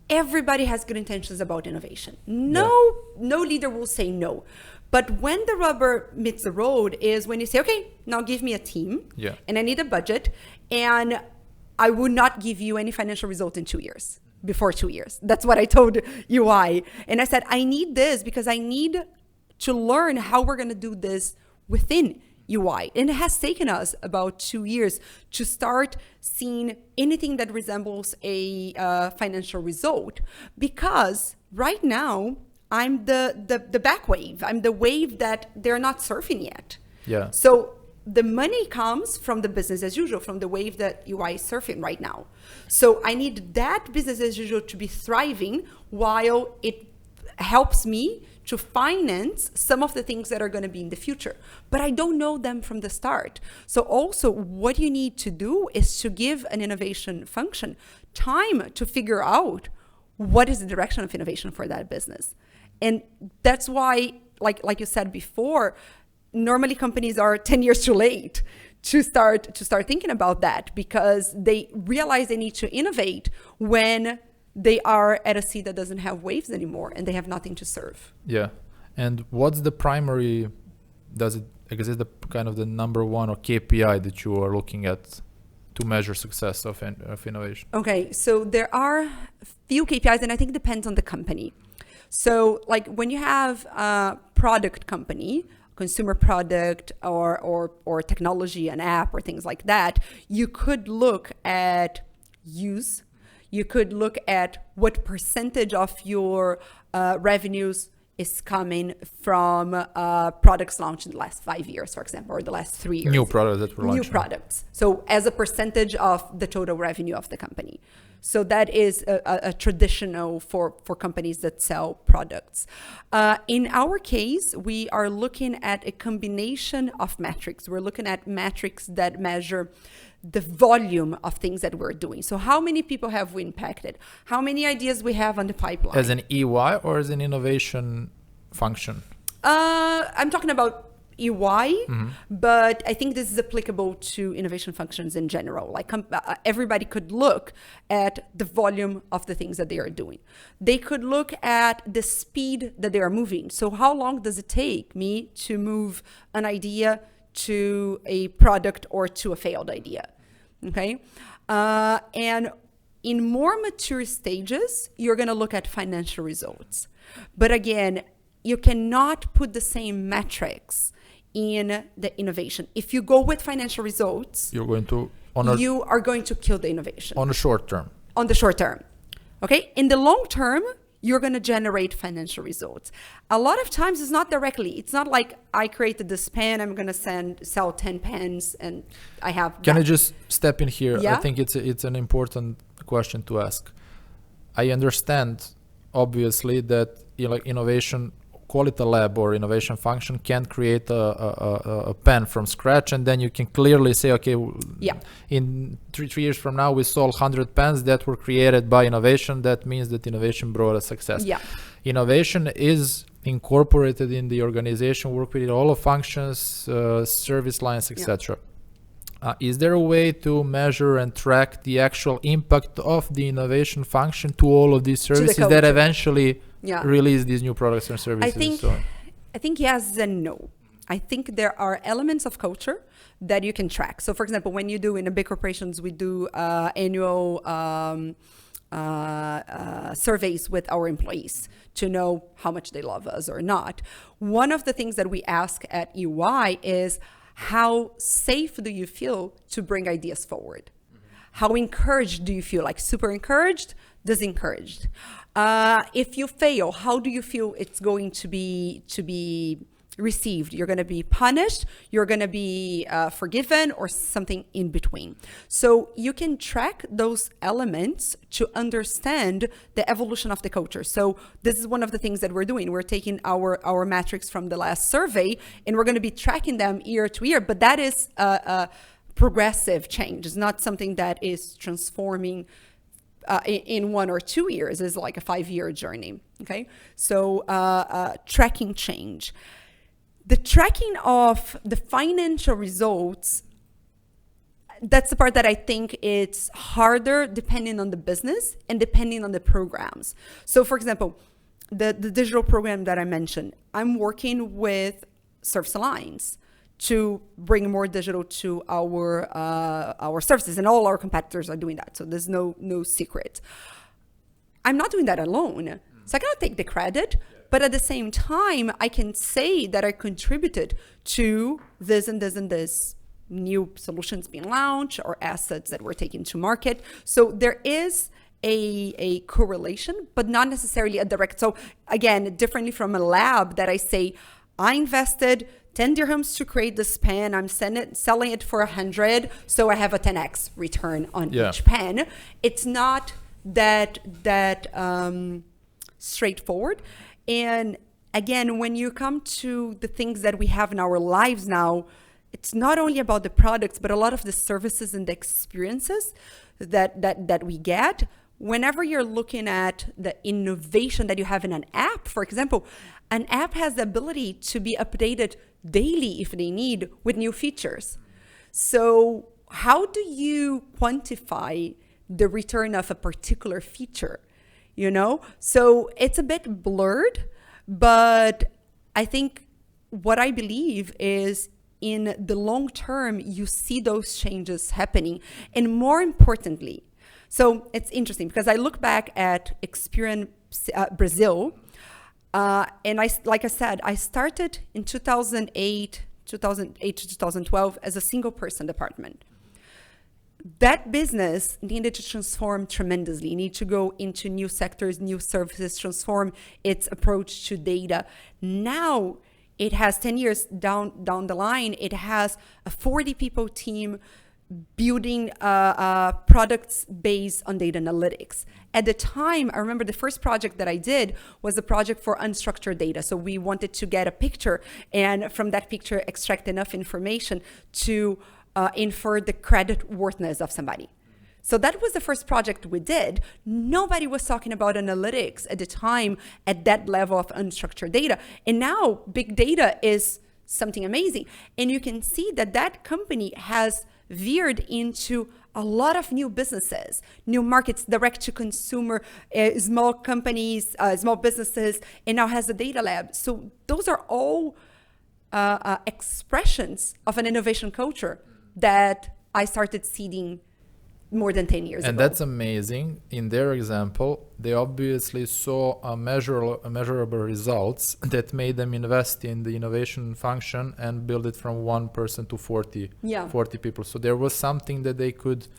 B: Everybody has good intentions about innovation. No leader will say no. But when the rubber meets the road is when you say, okay, now give me a team and I need a budget, and I would not give you any financial result in 2 years, before 2 years. That's what I told UI. And I said, I need this because I need to learn how we're going to do this within UI. And it has taken us about 2 years to start seeing anything that resembles a financial result, because right now, I'm the back wave. I'm the wave that they're not surfing yet.
A: Yeah.
B: So the money comes from the business as usual, from the wave that UI is surfing right now. So I need that business as usual to be thriving while it helps me to finance some of the things that are going to be in the future. But I don't know them from the start. So also what you need to do is to give an innovation function time to figure out what is the direction of innovation for that business. And that's why, like you said before, normally companies are 10 years too late to start thinking about that, because they realize they need to innovate when they are at a sea that doesn't have waves anymore and they have nothing to serve.
A: Yeah. And what's the primary, does it exist the kind of the number one or KPI that you are looking at to measure success of innovation?
B: Okay, so there are few KPIs, and I think it depends on the company. So like when you have a product company, consumer product or technology, an app or things like that, you could look at use. You could look at what percentage of your revenues is coming from products launched in the last 5 years, for example, or the last 3 years.
A: New products that were launched.
B: New products. So as a percentage of the total revenue of the company. So that is a traditional for companies that sell products. In our case, we are looking at a combination of metrics. We're looking at metrics that measure the volume of things that we're doing. So how many people have we impacted? How many ideas we have on the pipeline?
A: As an EY or as an innovation function?
B: I'm talking about EY, but I think this is applicable to innovation functions in general. Like everybody could look at the volume of the things that they are doing. They could look at the speed that they are moving. So how long does it take me to move an idea to a product or to a failed idea? Okay. And in more mature stages, you're going to look at financial results. But again, you cannot put the same metrics in the innovation. If you go with financial results, you are going to kill the innovation.
A: On the short term.
B: On the short term. Okay. In the long term, you're going to generate financial results. A lot of times it's not directly. It's not like I created this pen, I'm going to sell 10 pens and I have.
A: Can I just step in here?
B: Yeah?
A: I think it's an important question to ask. I understand, obviously, that innovation, call it a lab or innovation function, can create a pen from scratch, and then you can clearly say, okay, in three years from now, we sold 100 pens that were created by innovation. That means that innovation brought us success.
B: Yeah.
A: Innovation is incorporated in the organization, work with all of functions, service lines, etc. is there a way to measure and track the actual impact of the innovation function to all of these services that eventually release these new products and services?
B: I think yes and no. I think there are elements of culture that you can track. So, for example, when you do in the big corporations, we do annual surveys with our employees to know how much they love us or not. One of the things that we ask at EY is, how safe do you feel to bring ideas forward? How encouraged do you feel? Like super encouraged, disencouraged? If you fail, how do you feel it's going to be received? You're going to be punished, you're going to be forgiven, or something in between. So you can track those elements to understand the evolution of the culture. So this is one of the things that we're doing. We're taking our metrics from the last survey, and we're going to be tracking them year to year. But that is a progressive change. It's not something that is transforming in 1 or 2 years. It's like a 5-year journey. Okay, so tracking change. The tracking of the financial results, that's the part that I think it's harder depending on the business and depending on the programs. So for example, the digital program that I mentioned, I'm working with Service Alliance to bring more digital to our services, and all our competitors are doing that. So there's no secret. I'm not doing that alone. So I cannot take the credit. But at the same time, I can say that I contributed to this and this and this new solutions being launched or assets that were taken to market. So there is a correlation, but not necessarily a direct. So again, differently from a lab that I say, I invested 10 dirhams to create this pen. I'm selling it for 100. So I have a 10x return on each pen. It's not that straightforward. And again, when you come to the things that we have in our lives now, it's not only about the products, but a lot of the services and the experiences that we get. Whenever you're looking at the innovation that you have in an app, for example, an app has the ability to be updated daily if they need with new features. So how do you quantify the return of a particular feature? You know, so it's a bit blurred, but I think what I believe is in the long term, you see those changes happening. And more importantly, so it's interesting because I look back at Experian Brazil, and like I said, I started in 2008 to 2012 as a single person department. That business needed to transform tremendously, need to go into new sectors, new services, transform its approach to data. Now it has 10 years down the line, it has a 40 people team building products based on data analytics. At the time, I remember the first project that I did was a project for unstructured data. So we wanted to get a picture and from that picture extract enough information to infer the credit worthiness of somebody. So that was the first project we did. Nobody was talking about analytics at the time at that level of unstructured data. And now big data is something amazing. And you can see that company has veered into a lot of new businesses, new markets, direct to consumer, small companies, small businesses, and now has a data lab. So those are all expressions of an innovation culture that I started seeding more than 10 years ago.
A: And that's amazing. In their example, they obviously saw a measurable results that made them invest in the innovation function and build it from 1 person to 40 people. So there was something that they could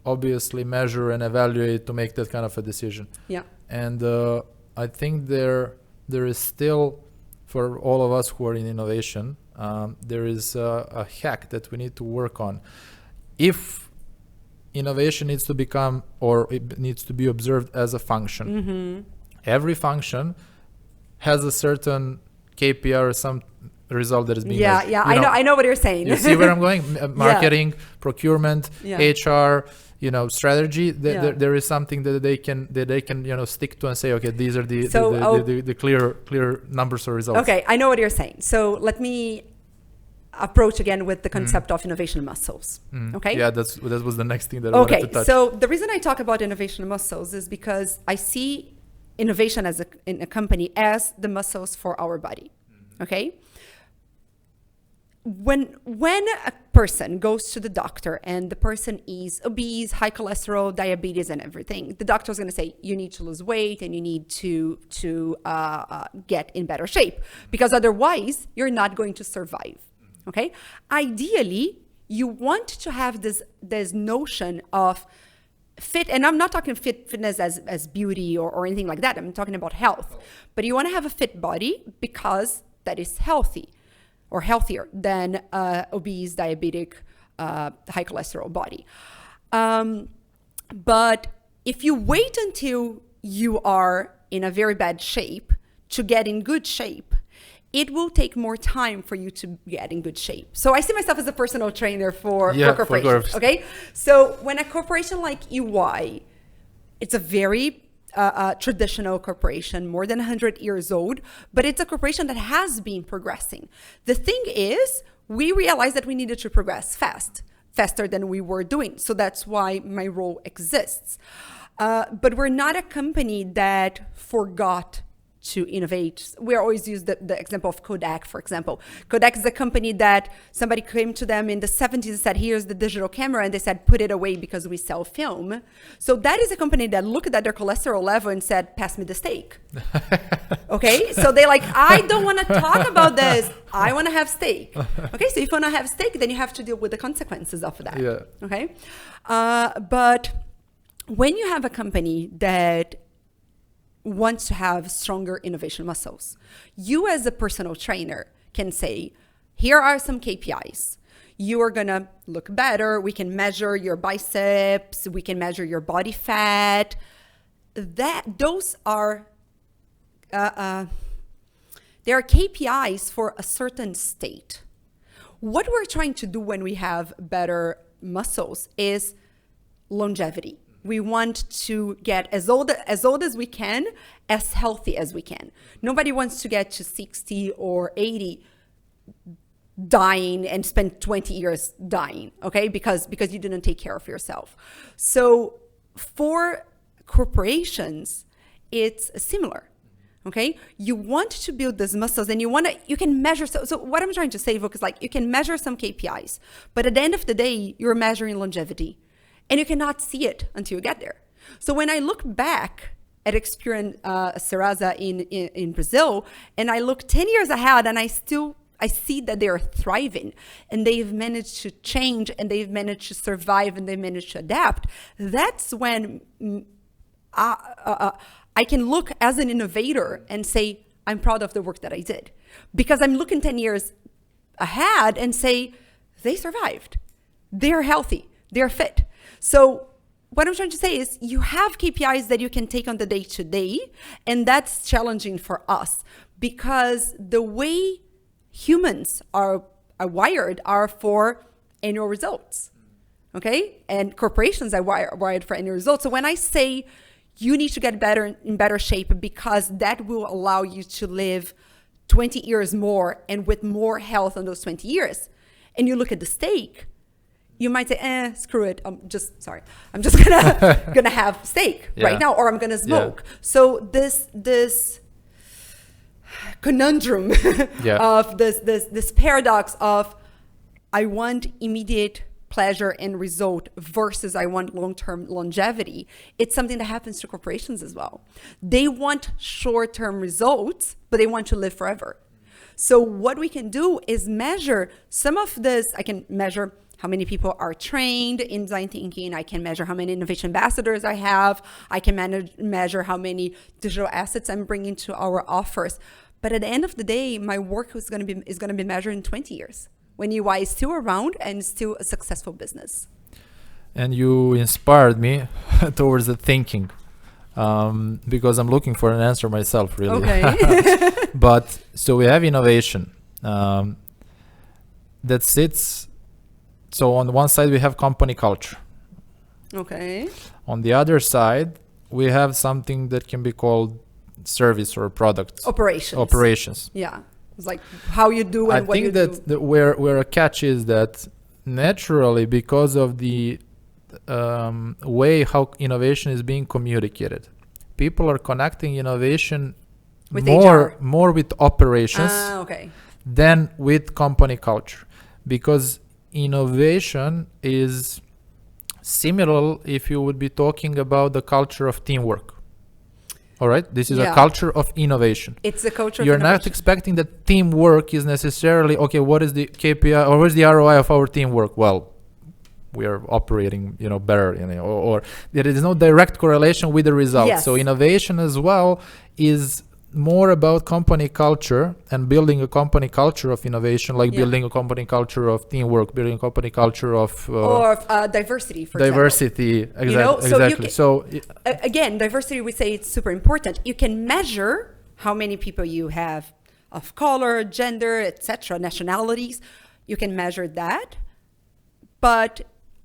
A: obviously measure and evaluate to make that kind of a decision.
B: Yeah.
A: And I think there is still, for all of us who are in innovation, there is a hack that we need to work on. If innovation needs to become, or it needs to be observed as a function, every function has a certain KPI or some result that is being measured.
B: Yeah, I know what you're saying.
A: You see where I'm going? Marketing, procurement, HR, strategy. There is something that they can stick to and say, okay, these are the clear numbers or results.
B: Okay, I know what you're saying. So let me approach again with the concept of innovation muscles. Okay.
A: Yeah, that was the next thing that I wanted to touch.
B: So the reason I talk about innovation muscles is because I see innovation in a company as the muscles for our body. Okay. When a person goes to the doctor and the person is obese, high cholesterol, diabetes, and everything, the doctor is going to say you need to lose weight and you need to get in better shape, because otherwise you're not going to survive. Okay. Ideally, you want to have this notion of fit, and I'm not talking fitness as beauty or anything like that. I'm talking about health. But you want to have a fit body because that is healthy or healthier than obese, diabetic, high cholesterol body. But if you wait until you are in a very bad shape to get in good shape, it will take more time for you to get in good shape. So I see myself as a personal trainer for corporations. Okay. So when a corporation like EY, it's a very traditional corporation, more than 100 years old, but it's a corporation that has been progressing. The thing is, we realized that we needed to progress faster than we were doing. So that's why my role exists. But we're not a company that forgot to innovate. We always use the example of Kodak, for example. Kodak is a company that somebody came to them in the 70s and said, here's the digital camera. And they said, put it away because we sell film. So that is a company that looked at their cholesterol level and said, pass me the steak. Okay. So they're like, I don't want to talk about this. I want to have steak. Okay. So if you want to have steak, then you have to deal with the consequences of that.
A: Yeah.
B: Okay. But when you have a company that wants to have stronger innovation muscles, you as a personal trainer can say, here are some KPIs. You are going to look better. We can measure your biceps. We can measure your body fat. Those are, there are KPIs for a certain state. What we're trying to do when we have better muscles is longevity. We want to get as old as we can, as healthy as we can. Nobody wants to get to 60 or 80 dying and spend 20 years dying, okay? Because you didn't take care of yourself. So for corporations, it's similar. Okay, you want to build these muscles, and you can measure. So what I'm trying to say, Vuk, is like you can measure some KPIs, but at the end of the day, you're measuring longevity. And you cannot see it until you get there. So when I look back at Experian Serasa in Brazil, and I look 10 years ahead, and I see that they are thriving, and they've managed to change, and they've managed to survive, and they've managed to adapt. That's when I can look as an innovator and say, I'm proud of the work that I did. Because I'm looking 10 years ahead and say, they survived. They're healthy. They're fit. So what I'm trying to say is you have KPIs that you can take on the day-to-day, and that's challenging for us because the way humans are wired are for annual results, okay? And corporations are wired for annual results. So when I say you need to get in better shape because that will allow you to live 20 years more and with more health in those 20 years, and you look at the steak, you might say, screw it. I'm just gonna have steak right now, or I'm gonna smoke. Yeah. So this conundrum of this paradox of I want immediate pleasure and result versus I want long-term longevity. It's something that happens to corporations as well. They want short-term results, but they want to live forever. So what we can do is measure some of this. I can measure how many people are trained in design thinking. I can measure how many innovation ambassadors I have. I can measure how many digital assets I'm bringing to our offers. But at the end of the day, my work is going to be measured in 20 years when UI is still around and still a successful business.
A: And you inspired me towards the thinking because I'm looking for an answer myself, really.
B: Okay.
A: But so we have innovation that sits. So on one side, we have company culture.
B: Okay.
A: On the other side, we have something that can be called service or product.
B: Operations.
A: Operations.
B: Yeah. It's like how you do and what you do.
A: I think that where a catch is that naturally, because of the way how innovation is being communicated, people are connecting innovation
B: With
A: more with operations than with company culture, because innovation is similar if you would be talking about the culture of teamwork. All right, this is a culture of innovation.
B: It's a culture.
A: You're not expecting that teamwork is necessarily okay. What is the KPI or what is the ROI of our teamwork? Well, we are operating, better, or there is no direct correlation with the results.
B: Yes.
A: So innovation as well is more about company culture and building a company culture of innovation, like building a company culture of teamwork, building a company culture of
B: diversity, for
A: diversity.
B: example.
A: Exactly. So
B: again, diversity, we say it's super important. You can measure how many people you have of color, gender, etc., nationalities. You can measure that, but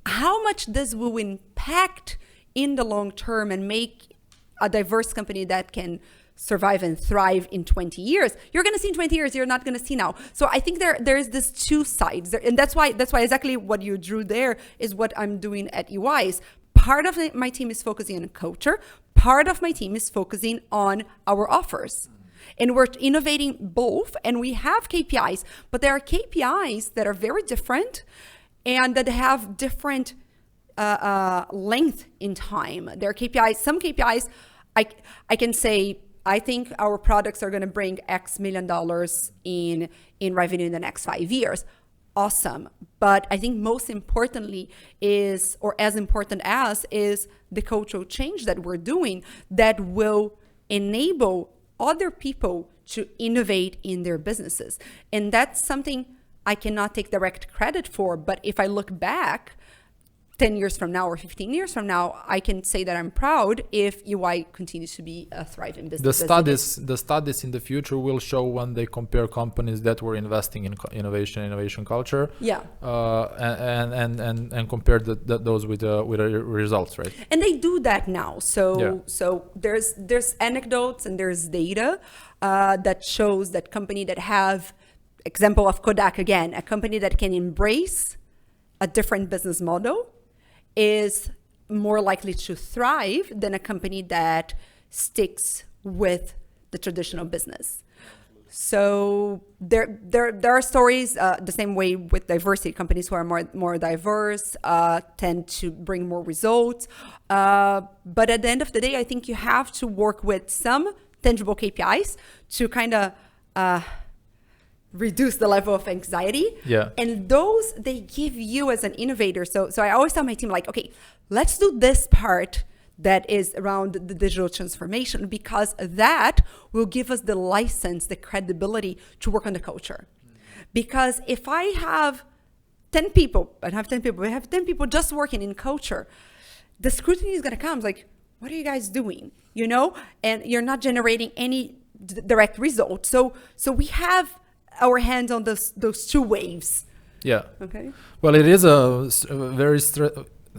B: how much this will impact in the long term and make a diverse company that can survive and thrive in 20 years, you're going to see in 20 years, you're not going to see now. So I think there is this two sides there, and that's why exactly what you drew there is what I'm doing at EYs. Part of my team is focusing on culture. Part of my team is focusing on our offers. And we're innovating both, and we have KPIs, but there are KPIs that are very different and that have different length in time. There are KPIs, some KPIs, I can say, I think our products are going to bring X million dollars in revenue in the next 5 years. Awesome. But I think most importantly is, or as important as, is the cultural change that we're doing that will enable other people to innovate in their businesses. And that's something I cannot take direct credit for. But if I look back 10 years from now or 15 years from now, I can say that I'm proud if UI continues to be a thriving business.
A: The studies in the future will show when they compare companies that were investing in innovation culture, and compare those with the results, right?
B: And they do that now. So there's anecdotes and there's data that shows that company that have, example of Kodak again, a company that can embrace a different business model is more likely to thrive than a company that sticks with the traditional business. So there are stories the same way with diversity. Companies who are more diverse tend to bring more results. But at the end of the day, I think you have to work with some tangible KPIs to kind of reduce the level of anxiety. And those, they give you as an innovator. So I always tell my team, like, okay, let's do this part that is around the digital transformation, because that will give us the license, the credibility to work on the culture. Because if I have 10 people, we have 10 people just working in culture, the scrutiny is going to come. It's like, what are you guys doing? And you're not generating any direct results. So we have our hands on those two waves.
A: Okay. Well, it is a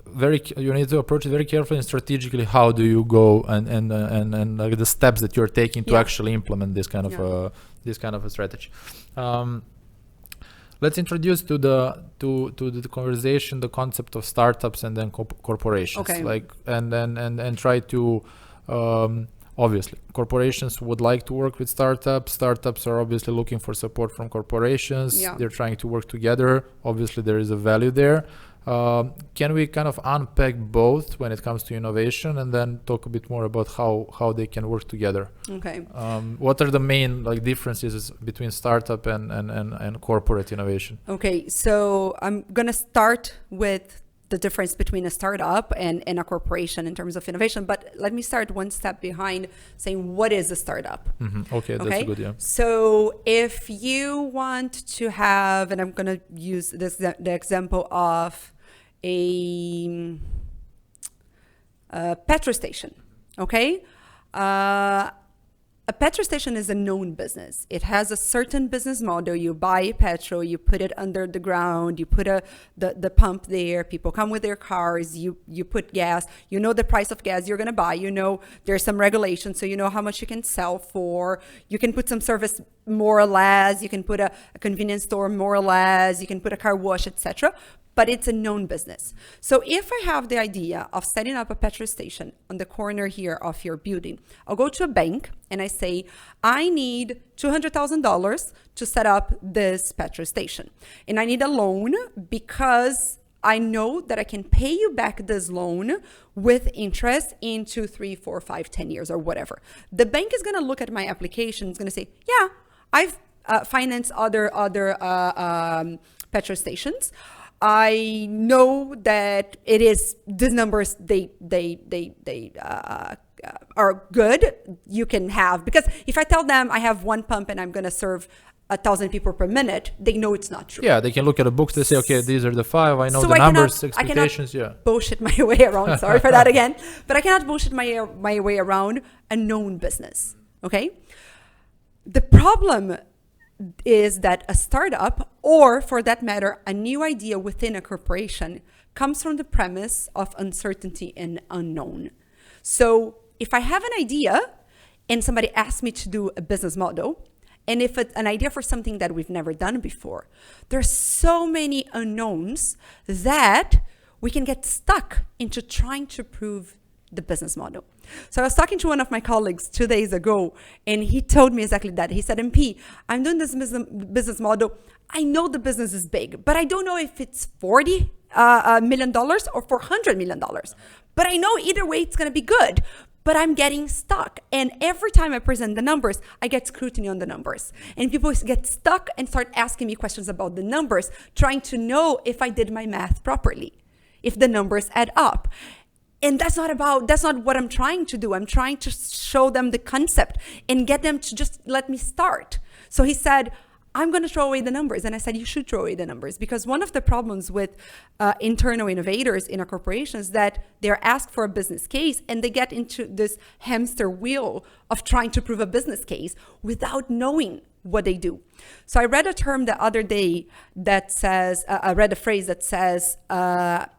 A: very you need to approach it very carefully and strategically. How do you go and like the steps that you're taking to actually implement this kind of a strategy. Let's introduce to the conversation the concept of startups and then corporations. And try to obviously, corporations would like to work with startups. Startups are obviously looking for support from corporations. They're trying to work together. Obviously, there is a value there. Can we kind of unpack both when it comes to innovation, and then talk a bit more about how they can work together?
B: Okay.
A: What are the main differences between startup and corporate innovation?
B: Okay, so I'm gonna start with the difference between a startup and a corporation in terms of innovation. But let me start one step behind, saying what is a startup?
A: Okay, that's good,
B: So if you want to have, and I'm going to use the example of a petrol station, okay? A petrol station is a known business. It has a certain business model. You buy petrol, you put it under the ground, you put the pump there, people come with their cars, you put gas, you know the price of gas you're going to buy, you know there's some regulations, so you know how much you can sell for, you can put some service more or less, you can put a convenience store more or less, you can put a car wash, etc. But it's a known business. So if I have the idea of setting up a petrol station on the corner here of your building, I'll go to a bank and I say, I need $200,000 to set up this petrol station. And I need a loan because I know that I can pay you back this loan with interest in 2, 3, 4, 5, 10 years or whatever. The bank is gonna look at my application, it's gonna say, yeah, I've financed other petrol stations. I know that it is, these numbers, they are good. You can have, because if I tell them I have one pump and I'm going to serve 1,000 people per minute, they know it's not true.
A: Yeah, they can look at the books. They say, okay, these are the 5. I know
B: so
A: the numbers, expectations.
B: I cannot bullshit my way around. Sorry for that again. But I cannot bullshit my way around a known business. Okay? The problem is that a startup, or for that matter, a new idea within a corporation, comes from the premise of uncertainty and unknown. So if I have an idea and somebody asks me to do a business model, and if it's an idea for something that we've never done before, there's so many unknowns that we can get stuck into trying to prove the business model. So I was talking to one of my colleagues 2 days ago, and he told me exactly that. He said, MP, I'm doing this business model. I know the business is big, but I don't know if it's $40 million or $400 million. But I know either way it's going to be good. But I'm getting stuck. And every time I present the numbers, I get scrutiny on the numbers. And people get stuck and start asking me questions about the numbers, trying to know if I did my math properly, if the numbers add up. And that's not what I'm trying to do. I'm trying to show them the concept and get them to just let me start. So he said, I'm going to throw away the numbers. And I said, you should throw away the numbers, because one of the problems with internal innovators in a corporation is that they're asked for a business case and they get into this hamster wheel of trying to prove a business case without knowing what they do. So I read a term the other day that says, I read a phrase that says,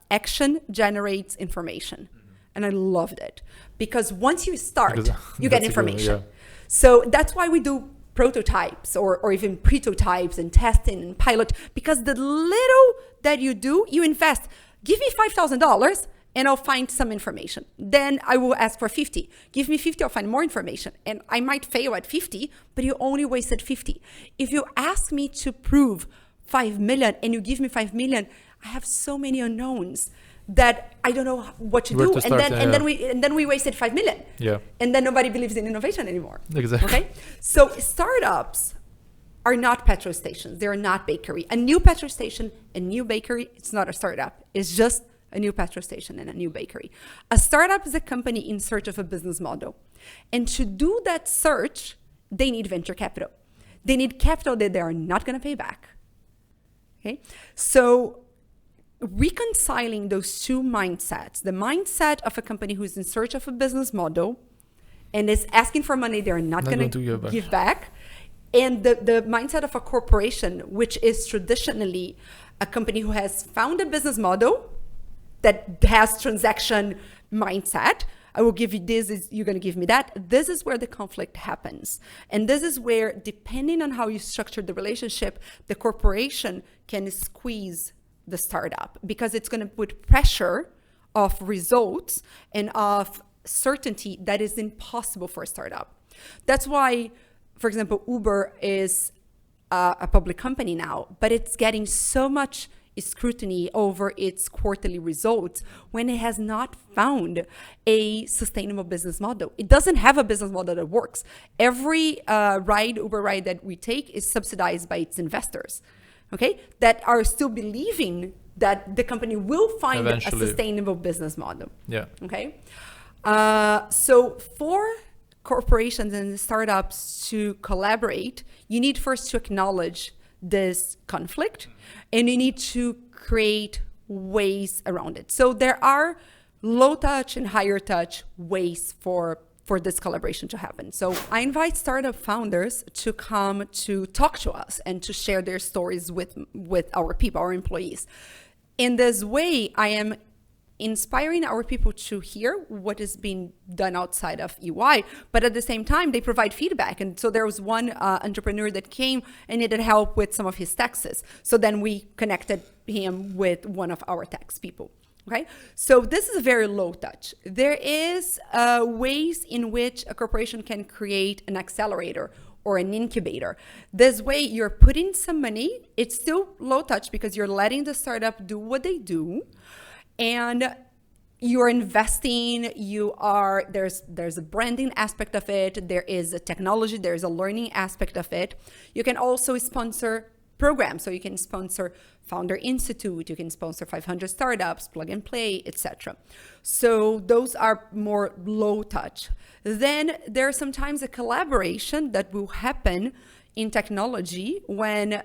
B: action generates information. And I loved it, because once you start, you get information. So that's why we do prototypes or even prototypes and testing and pilot, because the little that you do, you invest. Give me $5,000 and I'll find some information. Then I will ask for 50. Give me 50, I'll find more information. And I might fail at 50, but you only wasted 50. If you ask me to prove 5 million and you give me 5 million, I have so many unknowns that I don't know what to do. And then we wasted 5 million.
A: Yeah.
B: And then nobody believes in innovation anymore.
A: Exactly.
B: Okay? So startups are not petrol stations. They're not bakery. A new petrol station, a new bakery, it's not a startup. It's just a new petrol station and a new bakery. A startup is a company in search of a business model. And to do that search, they need venture capital. They need capital that they are not going to pay back. Okay? So reconciling those two mindsets, the mindset of a company who's in search of a business model and is asking for money they're not going to give back, and the mindset of a corporation, which is traditionally a company who has found a business model that has transaction mindset. I will give you this, you're going to give me that. This is where the conflict happens. And this is where, depending on how you structure the relationship, the corporation can squeeze the startup, because it's going to put pressure of results and of certainty that is impossible for a startup. That's why, for example, Uber is a public company now, but it's getting so much scrutiny over its quarterly results when it has not found a sustainable business model. It doesn't have a business model that works. Every Uber ride that we take is subsidized by its investors. Okay, that are still believing that the company will find eventually a sustainable business model.
A: Yeah.
B: Okay. So for corporations and startups to collaborate, you need first to acknowledge this conflict, and you need to create ways around it. So there are low touch and higher touch ways for for this collaboration to happen. So I invite startup founders to come to talk to us and to share their stories with our people, our employees. In this way, I am inspiring our people to hear what is being done outside of UI, but at the same time, they provide feedback. And so there was one entrepreneur that came and needed help with some of his taxes. So then we connected him with one of our tax people. Okay, so this is a very low touch. There is ways in which a corporation can create an accelerator or an incubator. This way, you're putting some money. It's still low touch because you're letting the startup do what they do, and you're investing. There's a branding aspect of it. There is a technology. There's a learning aspect of it. You can also sponsor programs. So you can sponsor Founder Institute, you can sponsor 500 startups, plug and play, etc. So those are more low touch. Then there's sometimes a collaboration that will happen in technology when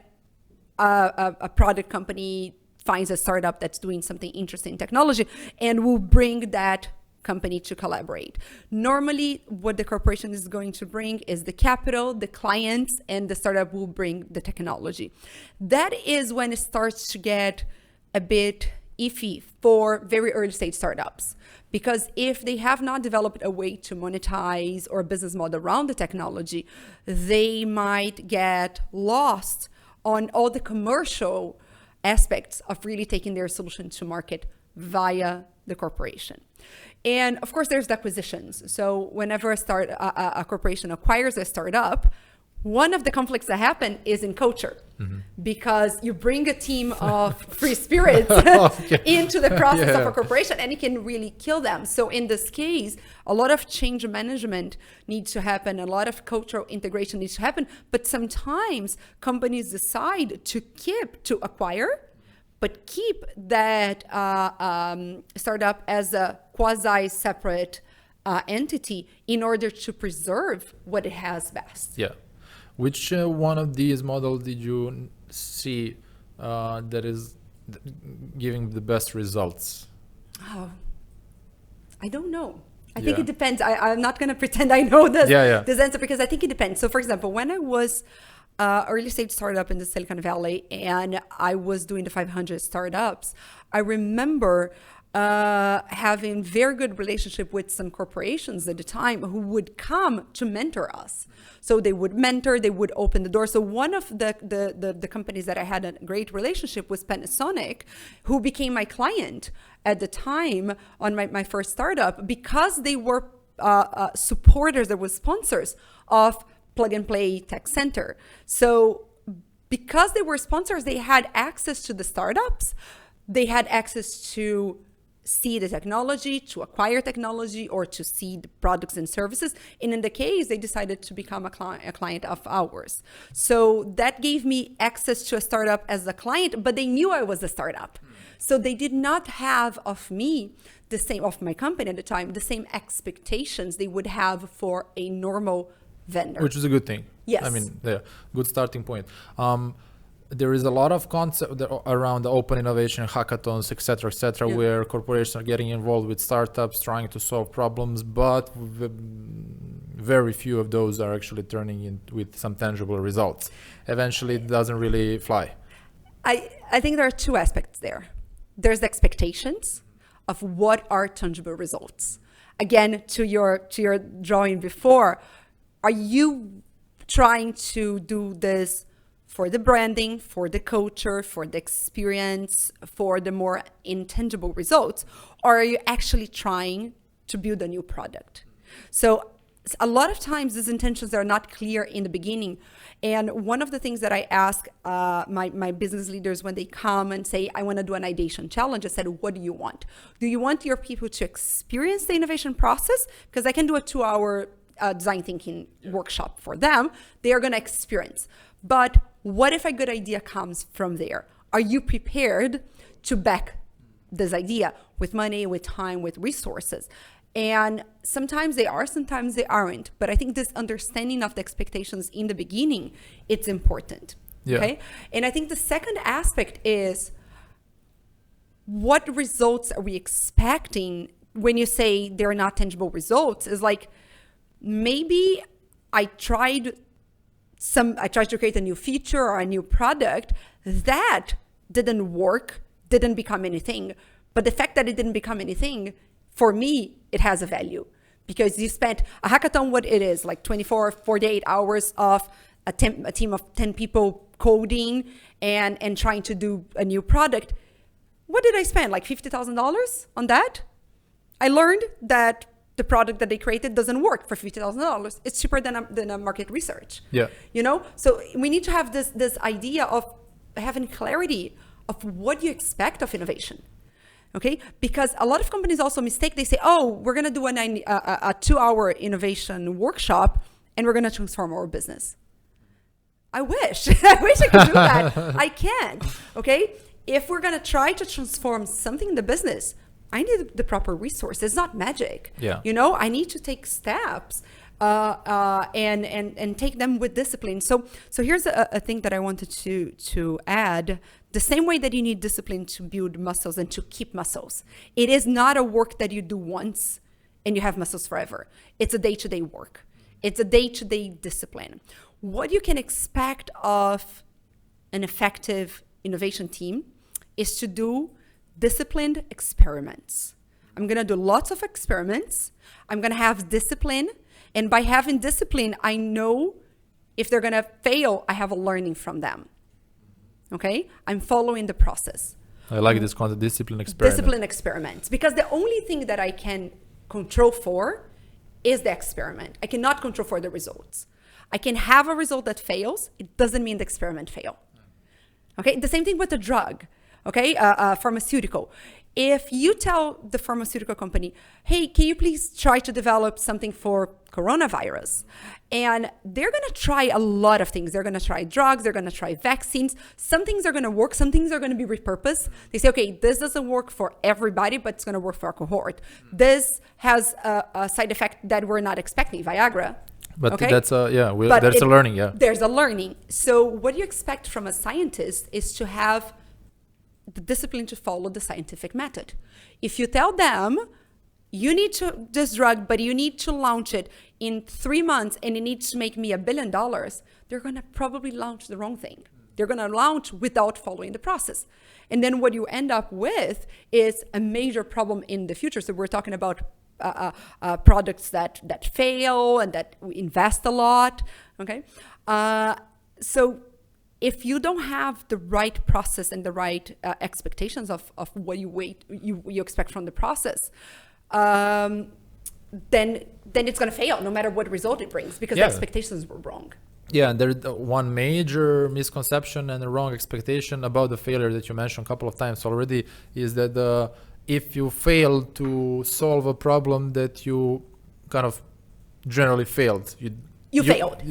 B: a product company finds a startup that's doing something interesting in technology and will bring that company to collaborate. Normally, what the corporation is going to bring is the capital, the clients, and the startup will bring the technology. That is when it starts to get a bit iffy for very early stage startups. Because if they have not developed a way to monetize or a business model around the technology, they might get lost on all the commercial aspects of really taking their solution to market via the corporation. And of course, there's the acquisitions. So whenever a corporation acquires a startup, one of the conflicts that happen is in culture, because you bring a team of free spirits into the process of a corporation, and it can really kill them. So in this case, a lot of change management needs to happen, a lot of cultural integration needs to happen, but sometimes companies decide to acquire, but keep that startup as a quasi-separate entity in order to preserve what it has best.
A: Yeah. Which one of these models did you see that is giving the best results?
B: Oh, I don't know. I think it depends. I'm not going to pretend I know this answer, because I think it depends. So for example, when I was early stage startup in the Silicon Valley and I was doing the 500 startups, I remember having very good relationship with some corporations at the time who would come to mentor us. So they would mentor, they would open the door. So one of the companies that I had a great relationship was Panasonic, who became my client at the time on my first startup, because they were supporters, they were sponsors of Plug and Play Tech Center. So because they were sponsors, they had access to the startups, they had access to see the technology, to acquire technology, or to see the products and services. And in the case, they decided to become a client of ours. So that gave me access to a startup as a client, but they knew I was a startup. So they did not have of me the same, of my company at the time, the same expectations they would have for a normal vendor.
A: Which is a good thing.
B: Yes.
A: I mean, good starting point. There is a lot of concept around the open innovation hackathons, etc., where corporations are getting involved with startups, trying to solve problems, but very few of those are actually turning in with some tangible results. Eventually, it doesn't really fly.
B: I think there are two aspects there. There's the expectations of what are tangible results. Again, to your drawing before, are you trying to do this for the branding, for the culture, for the experience, for the more intangible results, or are you actually trying to build a new product? So a lot of times these intentions are not clear in the beginning. And one of the things that I ask my business leaders when they come and say, I want to do an ideation challenge, I said, what do you want? Do you want your people to experience the innovation process? Because I can do a 2-hour design thinking workshop for them. They are going to experience. But what if a good idea comes from there? Are you prepared to back this idea with money, with time, with resources? And sometimes they are, sometimes they aren't. But I think this understanding of the expectations in the beginning, it's important. Yeah. Okay. And I think the second aspect is, what results are we expecting? When you say they're not tangible results, is like, maybe I tried to create a new feature or a new product that didn't work, didn't become anything. But the fact that it didn't become anything, for me, it has a value. Because you spent a hackathon, what it is, like 24, 48 hours of a team of 10 people coding and trying to do a new product. What did I spend? Like $50,000 on that? I learned that the product that they created doesn't work for $50,000. It's cheaper than a market research.
A: Yeah.
B: You know, so we need to have this idea of having clarity of what you expect of innovation. Okay, because a lot of companies also mistake. They say, "Oh, we're going to do a 2-hour innovation workshop, and we're going to transform our business." I wish, I wish I could do that. I can't. Okay, if we're going to try to transform something in the business, I need the proper resources. It's not magic.
A: Yeah.
B: You know, I need to take steps and take them with discipline. So here's a thing that I wanted to add. The same way that you need discipline to build muscles and to keep muscles, it is not a work that you do once and you have muscles forever. It's a day-to-day work. It's a day-to-day discipline. What you can expect of an effective innovation team is to do disciplined experiments. I'm going to do lots of experiments. I'm going to have discipline. And by having discipline, I know if they're going to fail, I have a learning from them. Okay? I'm following the process.
A: I like this concept, discipline experiment.
B: Discipline experiments. Because the only thing that I can control for is the experiment. I cannot control for the results. I can have a result that fails. It doesn't mean the experiment failed. Okay? The same thing with a drug. Okay? Pharmaceutical. If you tell the pharmaceutical company, hey, can you please try to develop something for coronavirus? And they're going to try a lot of things. They're going to try drugs. They're going to try vaccines. Some things are going to work. Some things are going to be repurposed. They say, okay, this doesn't work for everybody, but it's going to work for a cohort. This has a side effect that we're not expecting, Viagra.
A: But
B: okay?
A: that's a learning, yeah.
B: There's a learning. So what you expect from a scientist is to have the discipline to follow the scientific method. If you tell them, you need this drug, but you need to launch it in 3 months and it needs to make me $1 billion, they're going to probably launch the wrong thing. They're going to launch without following the process. And then what you end up with is a major problem in the future. So we're talking about products that fail and that we invest a lot. Okay. So if you don't have the right process and the right expectations of what you expect from the process, then it's going to fail no matter what result it brings because the expectations were wrong.
A: Yeah, and there's one major misconception and a wrong expectation about the failure that you mentioned a couple of times already is that if you fail to solve a problem that you kind of generally failed. You failed.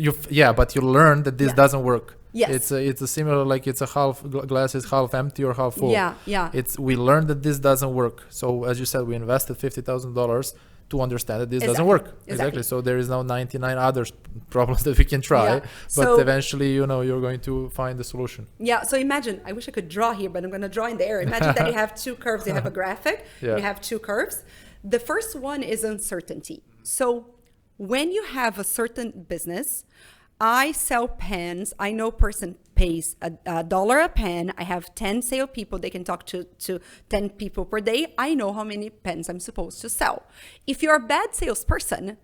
A: But you learned that this doesn't work.
B: Yes.
A: It's a similar, like it's a glass is half empty or half full.
B: Yeah.
A: We learned that this doesn't work. So as you said, we invested $50,000 to understand that this doesn't work. Exactly. So there is now 99 other problems that we can try, but eventually, you're going to find the solution.
B: Yeah. So imagine, I wish I could draw here, but I'm going to draw in the air. Imagine that you have two curves. You have a graphic. You have two curves. The first one is uncertainty. So when you have a certain business, I sell pens. I know person pays $1 a pen. I have 10 salespeople. They can talk to 10 people per day. I know how many pens I'm supposed to sell. If you're a bad salesperson,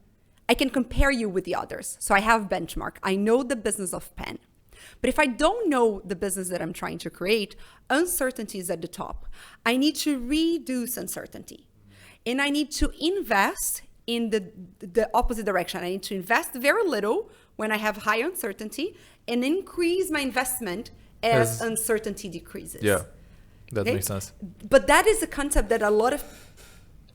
B: I can compare you with the others. So I have benchmark. I know the business of pen. But if I don't know the business that I'm trying to create, uncertainty is at the top. I need to reduce uncertainty. And I need to invest in the opposite direction. I need to invest very little when I have high uncertainty and increase my investment as uncertainty decreases.
A: Yeah, that makes sense.
B: But that is a concept that a lot of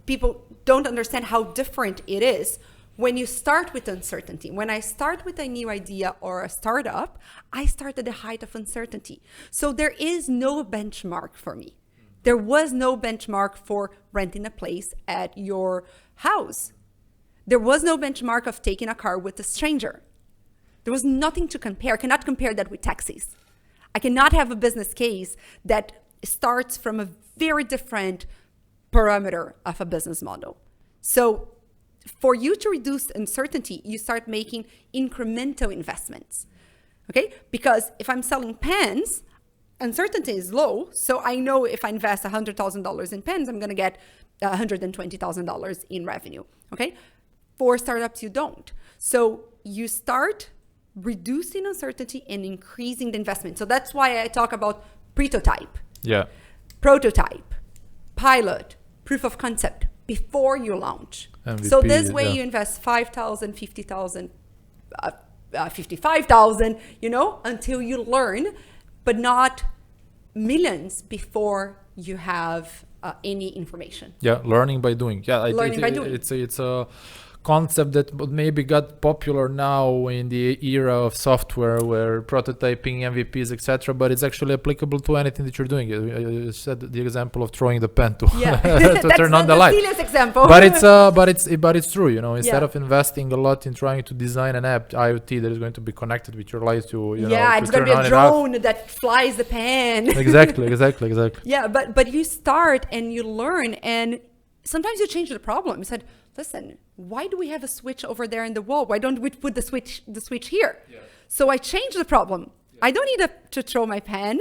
B: people don't understand how different it is when you start with uncertainty. When I start with a new idea or a startup, I start at the height of uncertainty. So there is no benchmark for me. There was no benchmark for renting a place at your house. There was no benchmark of taking a car with a stranger. There was nothing to compare. I cannot compare that with taxis. I cannot have a business case that starts from a very different parameter of a business model. So for you to reduce uncertainty, you start making incremental investments. Okay? Because if I'm selling pens, uncertainty is low. So I know if I invest $100,000 in pens, I'm going to get $120,000 in revenue. Okay? For startups, you don't. So you start reducing uncertainty and increasing the investment. So that's why I talk about prototype, prototype, pilot, proof of concept before you launch. MVP, so this way you invest 5,000, 50,000, 55,000, until you learn, but not millions before you have any information.
A: Learning by doing. It's a concept that maybe got popular now in the era of software where prototyping, MVPs, etc. But it's actually applicable to anything that you're doing. You said the example of throwing the pen to, to turn on the light.
B: That's the example.
A: But it's true. Instead of investing a lot in trying to design an app IoT that is going to be connected with your light to
B: it's going to be a drone that flies the pen.
A: Exactly.
B: Yeah, but you start and you learn, and sometimes you change the problem. You said, listen, why do we have a switch over there in the wall? Why don't we put the switch here? So I change the problem. I don't need to throw my pen.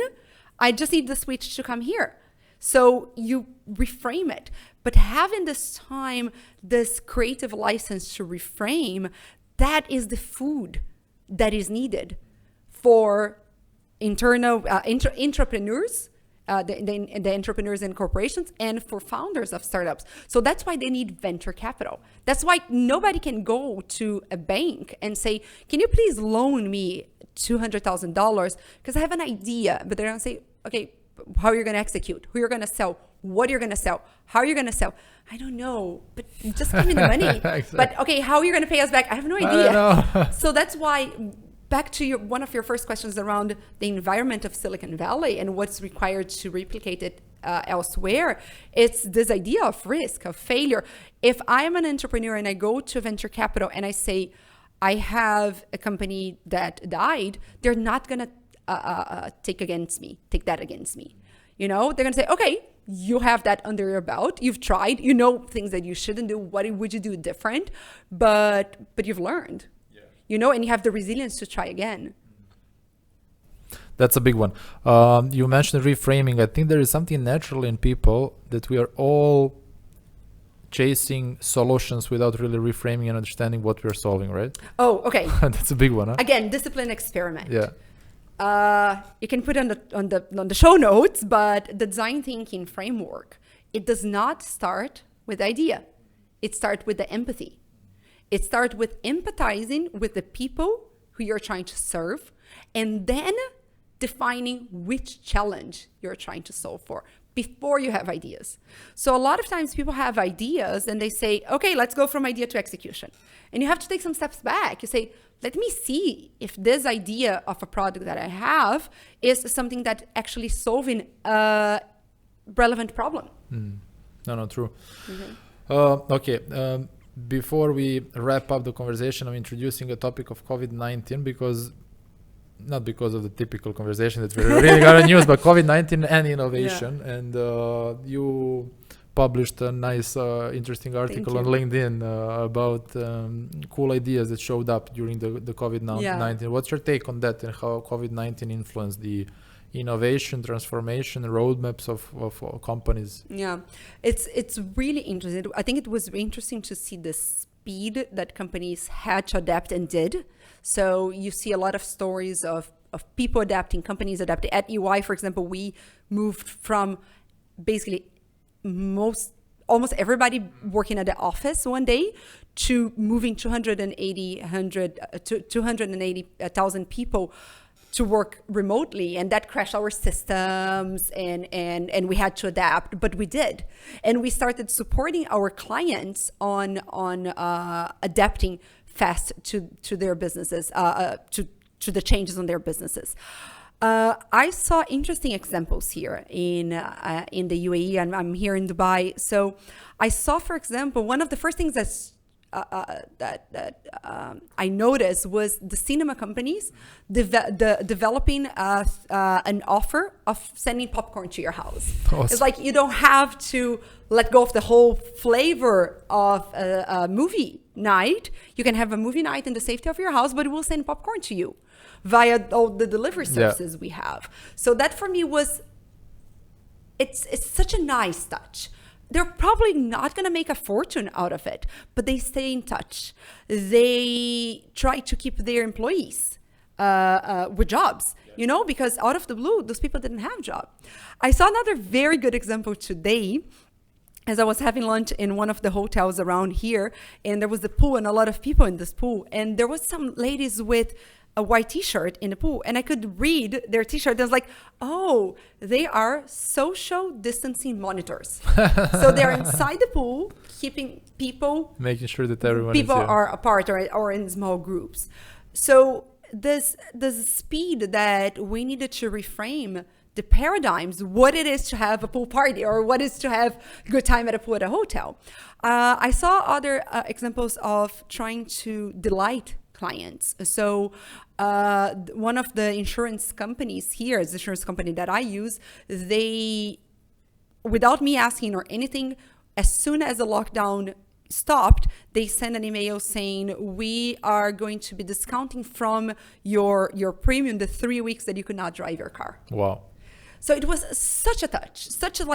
B: I just need the switch to come here. So you reframe it. But having this time, this creative license to reframe, that is the food that is needed for internal entrepreneurs, the entrepreneurs and corporations, and for founders of startups. So that's why they need venture capital. That's why nobody can go to a bank and say, can you please loan me $200,000 because I have an idea. But they're going to say, okay, how are you going to execute? Who you're going to sell? What you're going to sell? How are you going to sell? I don't know, but just give me the money. Exactly. But okay, how are you going to pay us back? I have no idea. So that's why, back to one of your first questions around the environment of Silicon Valley and what's required to replicate it elsewhere, it's this idea of risk, of failure. If I'm an entrepreneur and I go to venture capital and I say, I have a company that died, they're not going to take that against me. They're going to say, okay, you have that under your belt. You've tried, things that you shouldn't do. What would you do different? But you've learned. And you have the resilience to try again.
A: That's a big one. You mentioned reframing. I think there is something natural in people that we are all chasing solutions without really reframing and understanding what we're solving, right?
B: Oh, okay.
A: That's a big one, huh?
B: Again, discipline experiment.
A: Yeah.
B: You can put on the show notes, but the design thinking framework, it does not start with idea. It starts with the empathy. It starts with empathizing with the people who you're trying to serve, and then defining which challenge you're trying to solve for before you have ideas. So a lot of times people have ideas and they say, okay, let's go from idea to execution. And you have to take some steps back. You say, let me see if this idea of a product that I have is something that actually solving a relevant problem.
A: No, true.
B: Mm-hmm.
A: Okay. Before we wrap up the conversation, I'm introducing a topic of COVID-19 not because of the typical conversation that we really got on news, but COVID-19 and innovation. Yeah. And you published a nice, interesting article on LinkedIn about cool ideas that showed up during the COVID-19. Yeah. What's your take on that and how COVID-19 influenced the innovation, transformation, roadmaps of companies?
B: Yeah, it's really interesting. I think it was interesting to see the speed that companies had to adapt and did. So you see a lot of stories of people adapting, companies adapting. At EY, for example, we moved from basically almost everybody working at the office one day to moving 280,000 people to work remotely, and that crashed our systems and we had to adapt, but we did. And we started supporting our clients on adapting fast to their businesses, to the changes on their businesses. I saw interesting examples here in the UAE, and I'm here in Dubai. So I saw, for example, one of the first things that I noticed was the cinema companies developing an offer of sending popcorn to your house.
A: Awesome.
B: It's like you don't have to let go of the whole flavor of a movie night. You can have a movie night in the safety of your house, but it will send popcorn to you via all the delivery services we have. So that for me was, it's such a nice touch. They're probably not going to make a fortune out of it, but they stay in touch. They try to keep their employees with jobs, you know, because out of the blue, those people didn't have jobs. I saw another very good example today as I was having lunch in one of the hotels around here, and there was a pool and a lot of people in this pool. And there was some ladies with a white t-shirt in the pool, and I could read their t-shirt. I was like, oh, they are social distancing monitors. So they're inside the pool, keeping people,
A: making sure that everyone
B: people
A: is
B: are apart or in small groups. So this speed that we needed to reframe the paradigms, what it is to have a pool party or what is to have a good time at a pool at a hotel. I saw other examples of trying to delight clients. So one of the insurance companies here, the insurance company that I use, they, without me asking or anything, as soon as the lockdown stopped, they sent an email saying, we are going to be discounting from your premium the 3 weeks that you could not drive your car.
A: Wow.
B: So it was such a touch, such a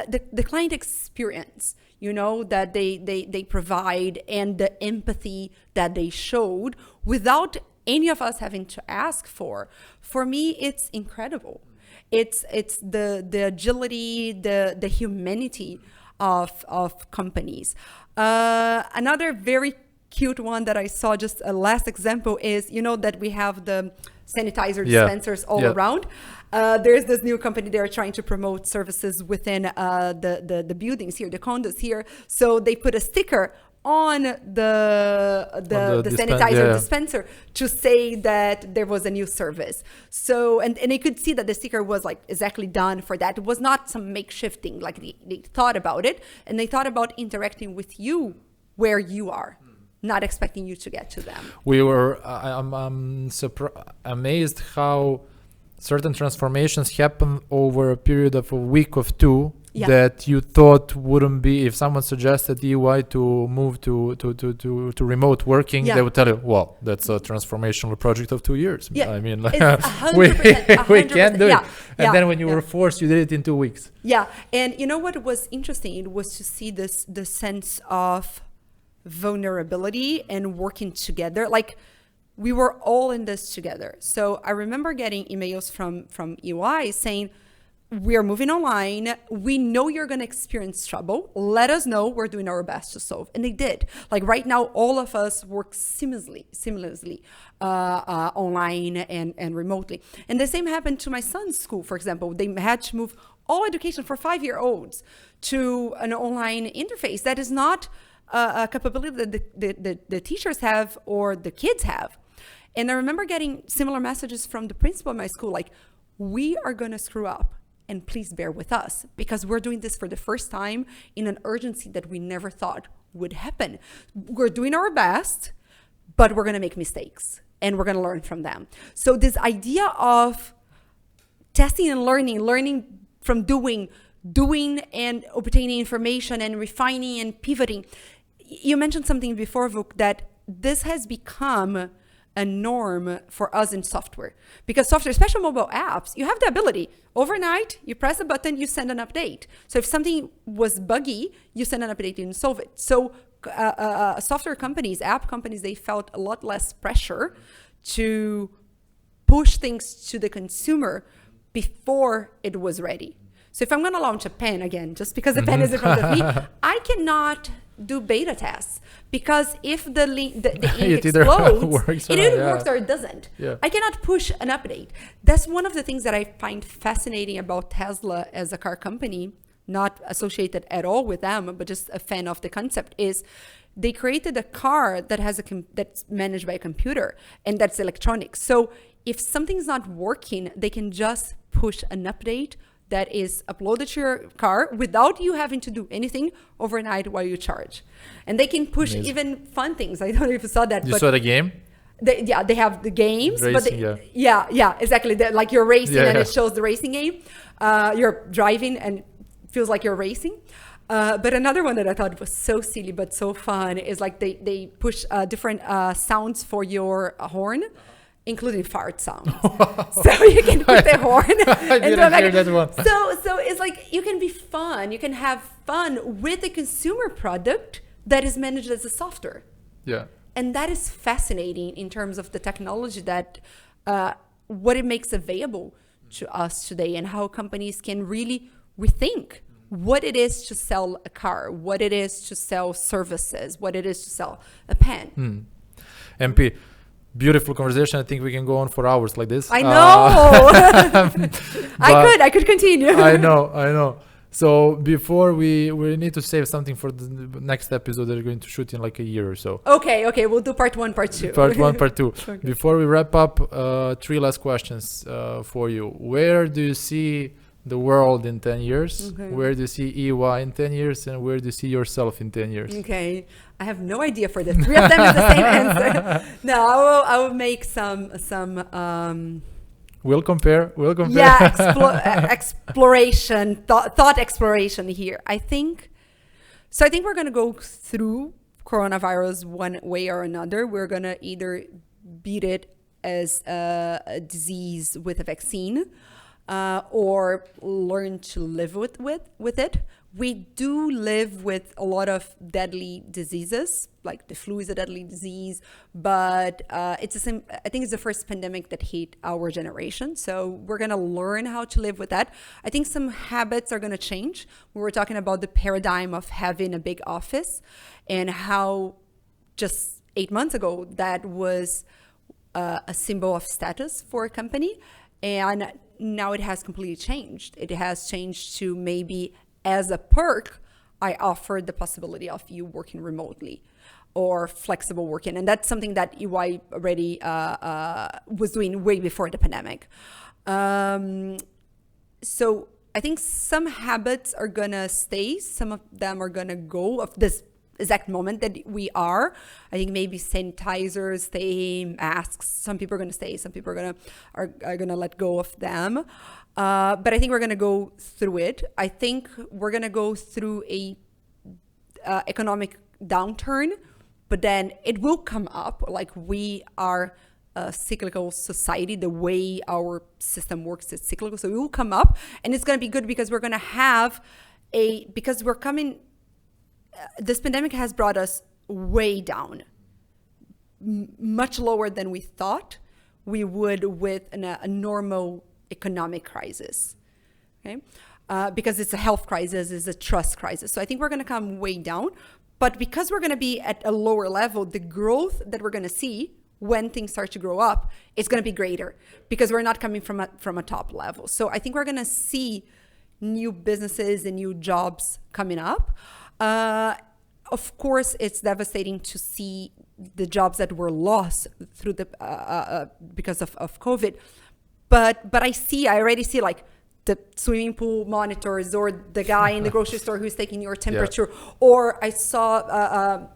B: the client experience, you know, that they provide, and the empathy that they showed without any of us having to ask for. For me, it's incredible. It's the agility, the humanity of companies. Another very cute one that I saw, just a last example, is, you know, that we have the sanitizer dispensers all around. There's this new company, they're trying to promote services within the buildings here, the condos here. So they put a sticker on the sanitizer dispenser to say that there was a new service. So, and you could see that the sticker was like exactly done for that. It was not some makeshifting, like they thought about it, and they thought about interacting with you where you are, not expecting you to get to them.
A: I'm amazed how certain transformations happen over a period of a week of two that you thought wouldn't be. If someone suggested EY to move to remote working, they would tell you, well, that's a transformational project of 2 years. I mean, like, 100%, we can't do it. And then when you were forced, you did it in 2 weeks.
B: Yeah. And you know what was interesting? It was to see the sense of vulnerability and working together. Like, we were all in this together. So I remember getting emails from EY saying, we're moving online. We know you're going to experience trouble. Let us know. We're doing our best to solve. And they did. Like right now, all of us work seamlessly online and remotely. And the same happened to my son's school, for example. They had to move all education for 5-year-olds to an online interface. That is not a capability that the teachers have or the kids have. And I remember getting similar messages from the principal of my school, like, we are going to screw up, and please bear with us, because we're doing this for the first time in an urgency that we never thought would happen. We're doing our best, but we're going to make mistakes, and we're going to learn from them. So this idea of testing and learning from doing and obtaining information and refining and pivoting. You mentioned something before, Vuk, that this has become a norm for us in software, because software, especially mobile apps, you have the ability overnight, you press a button, you send an update. So if something was buggy, you send an update and solve it. So software companies, app companies, they felt a lot less pressure to push things to the consumer before it was ready. So if I'm going to launch a pen again, just because the pen is in front of me, I cannot do beta tests, because if the ink explodes, it either works or it doesn't. I cannot push an update. That's one of the things that I find fascinating about Tesla as a car company, not associated at all with them, but just a fan of the concept, is they created a car that has that's managed by a computer and that's electronic. So if something's not working, they can just push an update. that is uploaded to your car without you having to do anything overnight while you charge. And they can push even fun things. I don't know if you saw that.
A: You saw the game?
B: They have the games.
A: Racing,
B: but yeah, exactly. Like you're racing and it shows the racing game. You're driving and feels like you're racing. But another one that I thought was so silly but so fun is like they push different sounds for your horn, including fart sounds. So you can put the horn.
A: I didn't hear that one.
B: So it's like you can be fun. You can have fun with a consumer product that is managed as a software.
A: Yeah.
B: And that is fascinating in terms of the technology that what it makes available to us today and how companies can really rethink what it is to sell a car, what it is to sell services, what it is to sell a pen.
A: MP, beautiful conversation. I think we can go on for hours like this.
B: I know. I could continue.
A: I know. So before we need to save something for the next episode that we're going to shoot in like a year or so.
B: Okay. We'll do part 1, part 2.
A: Part 1, part 2.
B: Okay.
A: Before we wrap up, 3 last questions for you. Where do you see the world in 10 years?
B: Okay.
A: Where do you see EY in 10 years? And where do you see yourself in 10 years?
B: Okay. I have no idea for the 3 of them is the same answer. No, I will make some
A: We'll compare.
B: Yeah, exploration, thought exploration here. I think we're going to go through coronavirus one way or another. We're going to either beat it as a disease with a vaccine or learn to live with it. We do live with a lot of deadly diseases, like the flu is a deadly disease, but it's the same. I think it's the first pandemic that hit our generation. So we're going to learn how to live with that. I think some habits are going to change. We were talking about the paradigm of having a big office and how just 8 months ago, that was a symbol of status for a company. And now it has completely changed. It has changed to maybe as a perk, I offered the possibility of you working remotely or flexible working. And that's something that EY already was doing way before the pandemic. So I think some habits are going to stay. Some of them are going to go of this exact moment that we are. I think maybe sanitizers stay, masks. Some people are going to stay. Some people are going to let go of them. But I think we're going to go through it. I think we're going to go through a economic downturn, but then it will come up. Like we are a cyclical society. The way our system works is cyclical. So it will come up and it's going to be good because we're going to have because we're coming, this pandemic has brought us way down, much lower than we thought we would with a normal economic crisis, okay? Because it's a health crisis, it's a trust crisis. So I think we're going to come way down, but because we're going to be at a lower level, the growth that we're going to see when things start to grow up is going to be greater because we're not coming from a top level. So I think we're going to see new businesses and new jobs coming up. Of course, it's devastating to see the jobs that were lost through because of COVID. But I already see like the swimming pool monitors or the guy in the grocery store who's taking your temperature. Yeah. Or I saw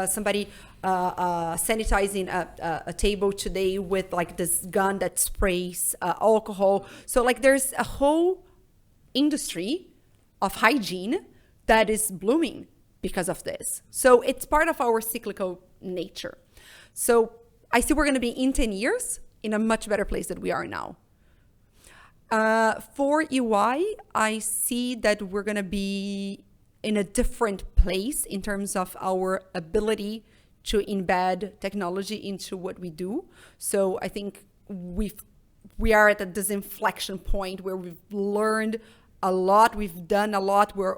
B: somebody sanitizing a table today with like this gun that sprays alcohol. So like there's a whole industry of hygiene that is blooming because of this. So it's part of our cyclical nature. So I see we're going to be in 10 years in a much better place than we are now. For EY, I see that we're going to be in a different place in terms of our ability to embed technology into what we do. So I think we are at this inflection point where we've learned a lot, we've done a lot, we're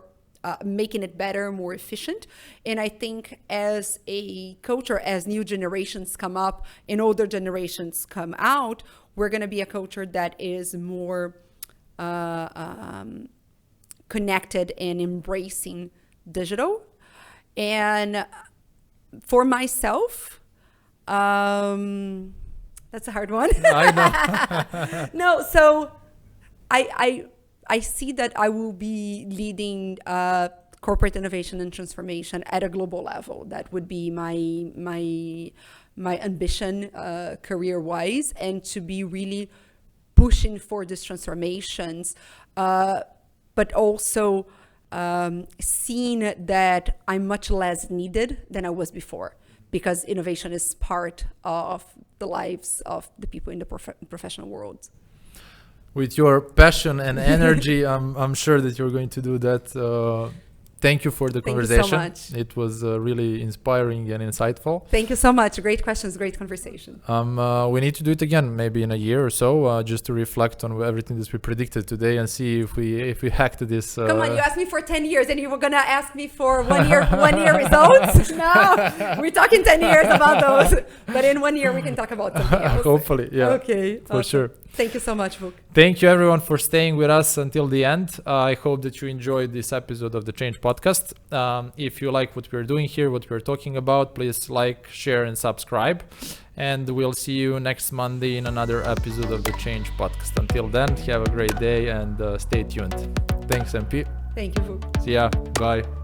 B: making it better, more efficient. And I think as a culture, as new generations come up and older generations come out, we're going to be a culture that is more connected and embracing digital. And for myself, that's a hard one.
A: I know.
B: No, so I I see that I will be leading corporate innovation and transformation at a global level. That would be my ambition career-wise, and to be really pushing for these transformations, but also seeing that I'm much less needed than I was before, because innovation is part of the lives of the people in the professional world.
A: With your passion and energy, I'm sure that you're going to do that. Thank you for the conversation.
B: Thank you so much.
A: It was really inspiring and insightful.
B: Thank you so much. Great questions, great conversation.
A: We need to do it again, maybe in a year or so, just to reflect on everything that we predicted today and see if we hacked this.
B: Come on, you asked me for 10 years and you were gonna ask me for one year results? No, we're talking 10 years about those. But in 1 year we can talk about something else.
A: Hopefully, yeah.
B: Okay.
A: For sure.
B: Thank you so much, Vuk.
A: Thank you everyone for staying with us until the end. I hope that you enjoyed this episode of the Change Podcast. If you like what we're doing here, what we're talking about, please like, share, and subscribe. And we'll see you next Monday in another episode of the Change Podcast. Until then, have a great day and stay tuned. Thanks, MP.
B: Thank you, Vuk.
A: See ya. Bye.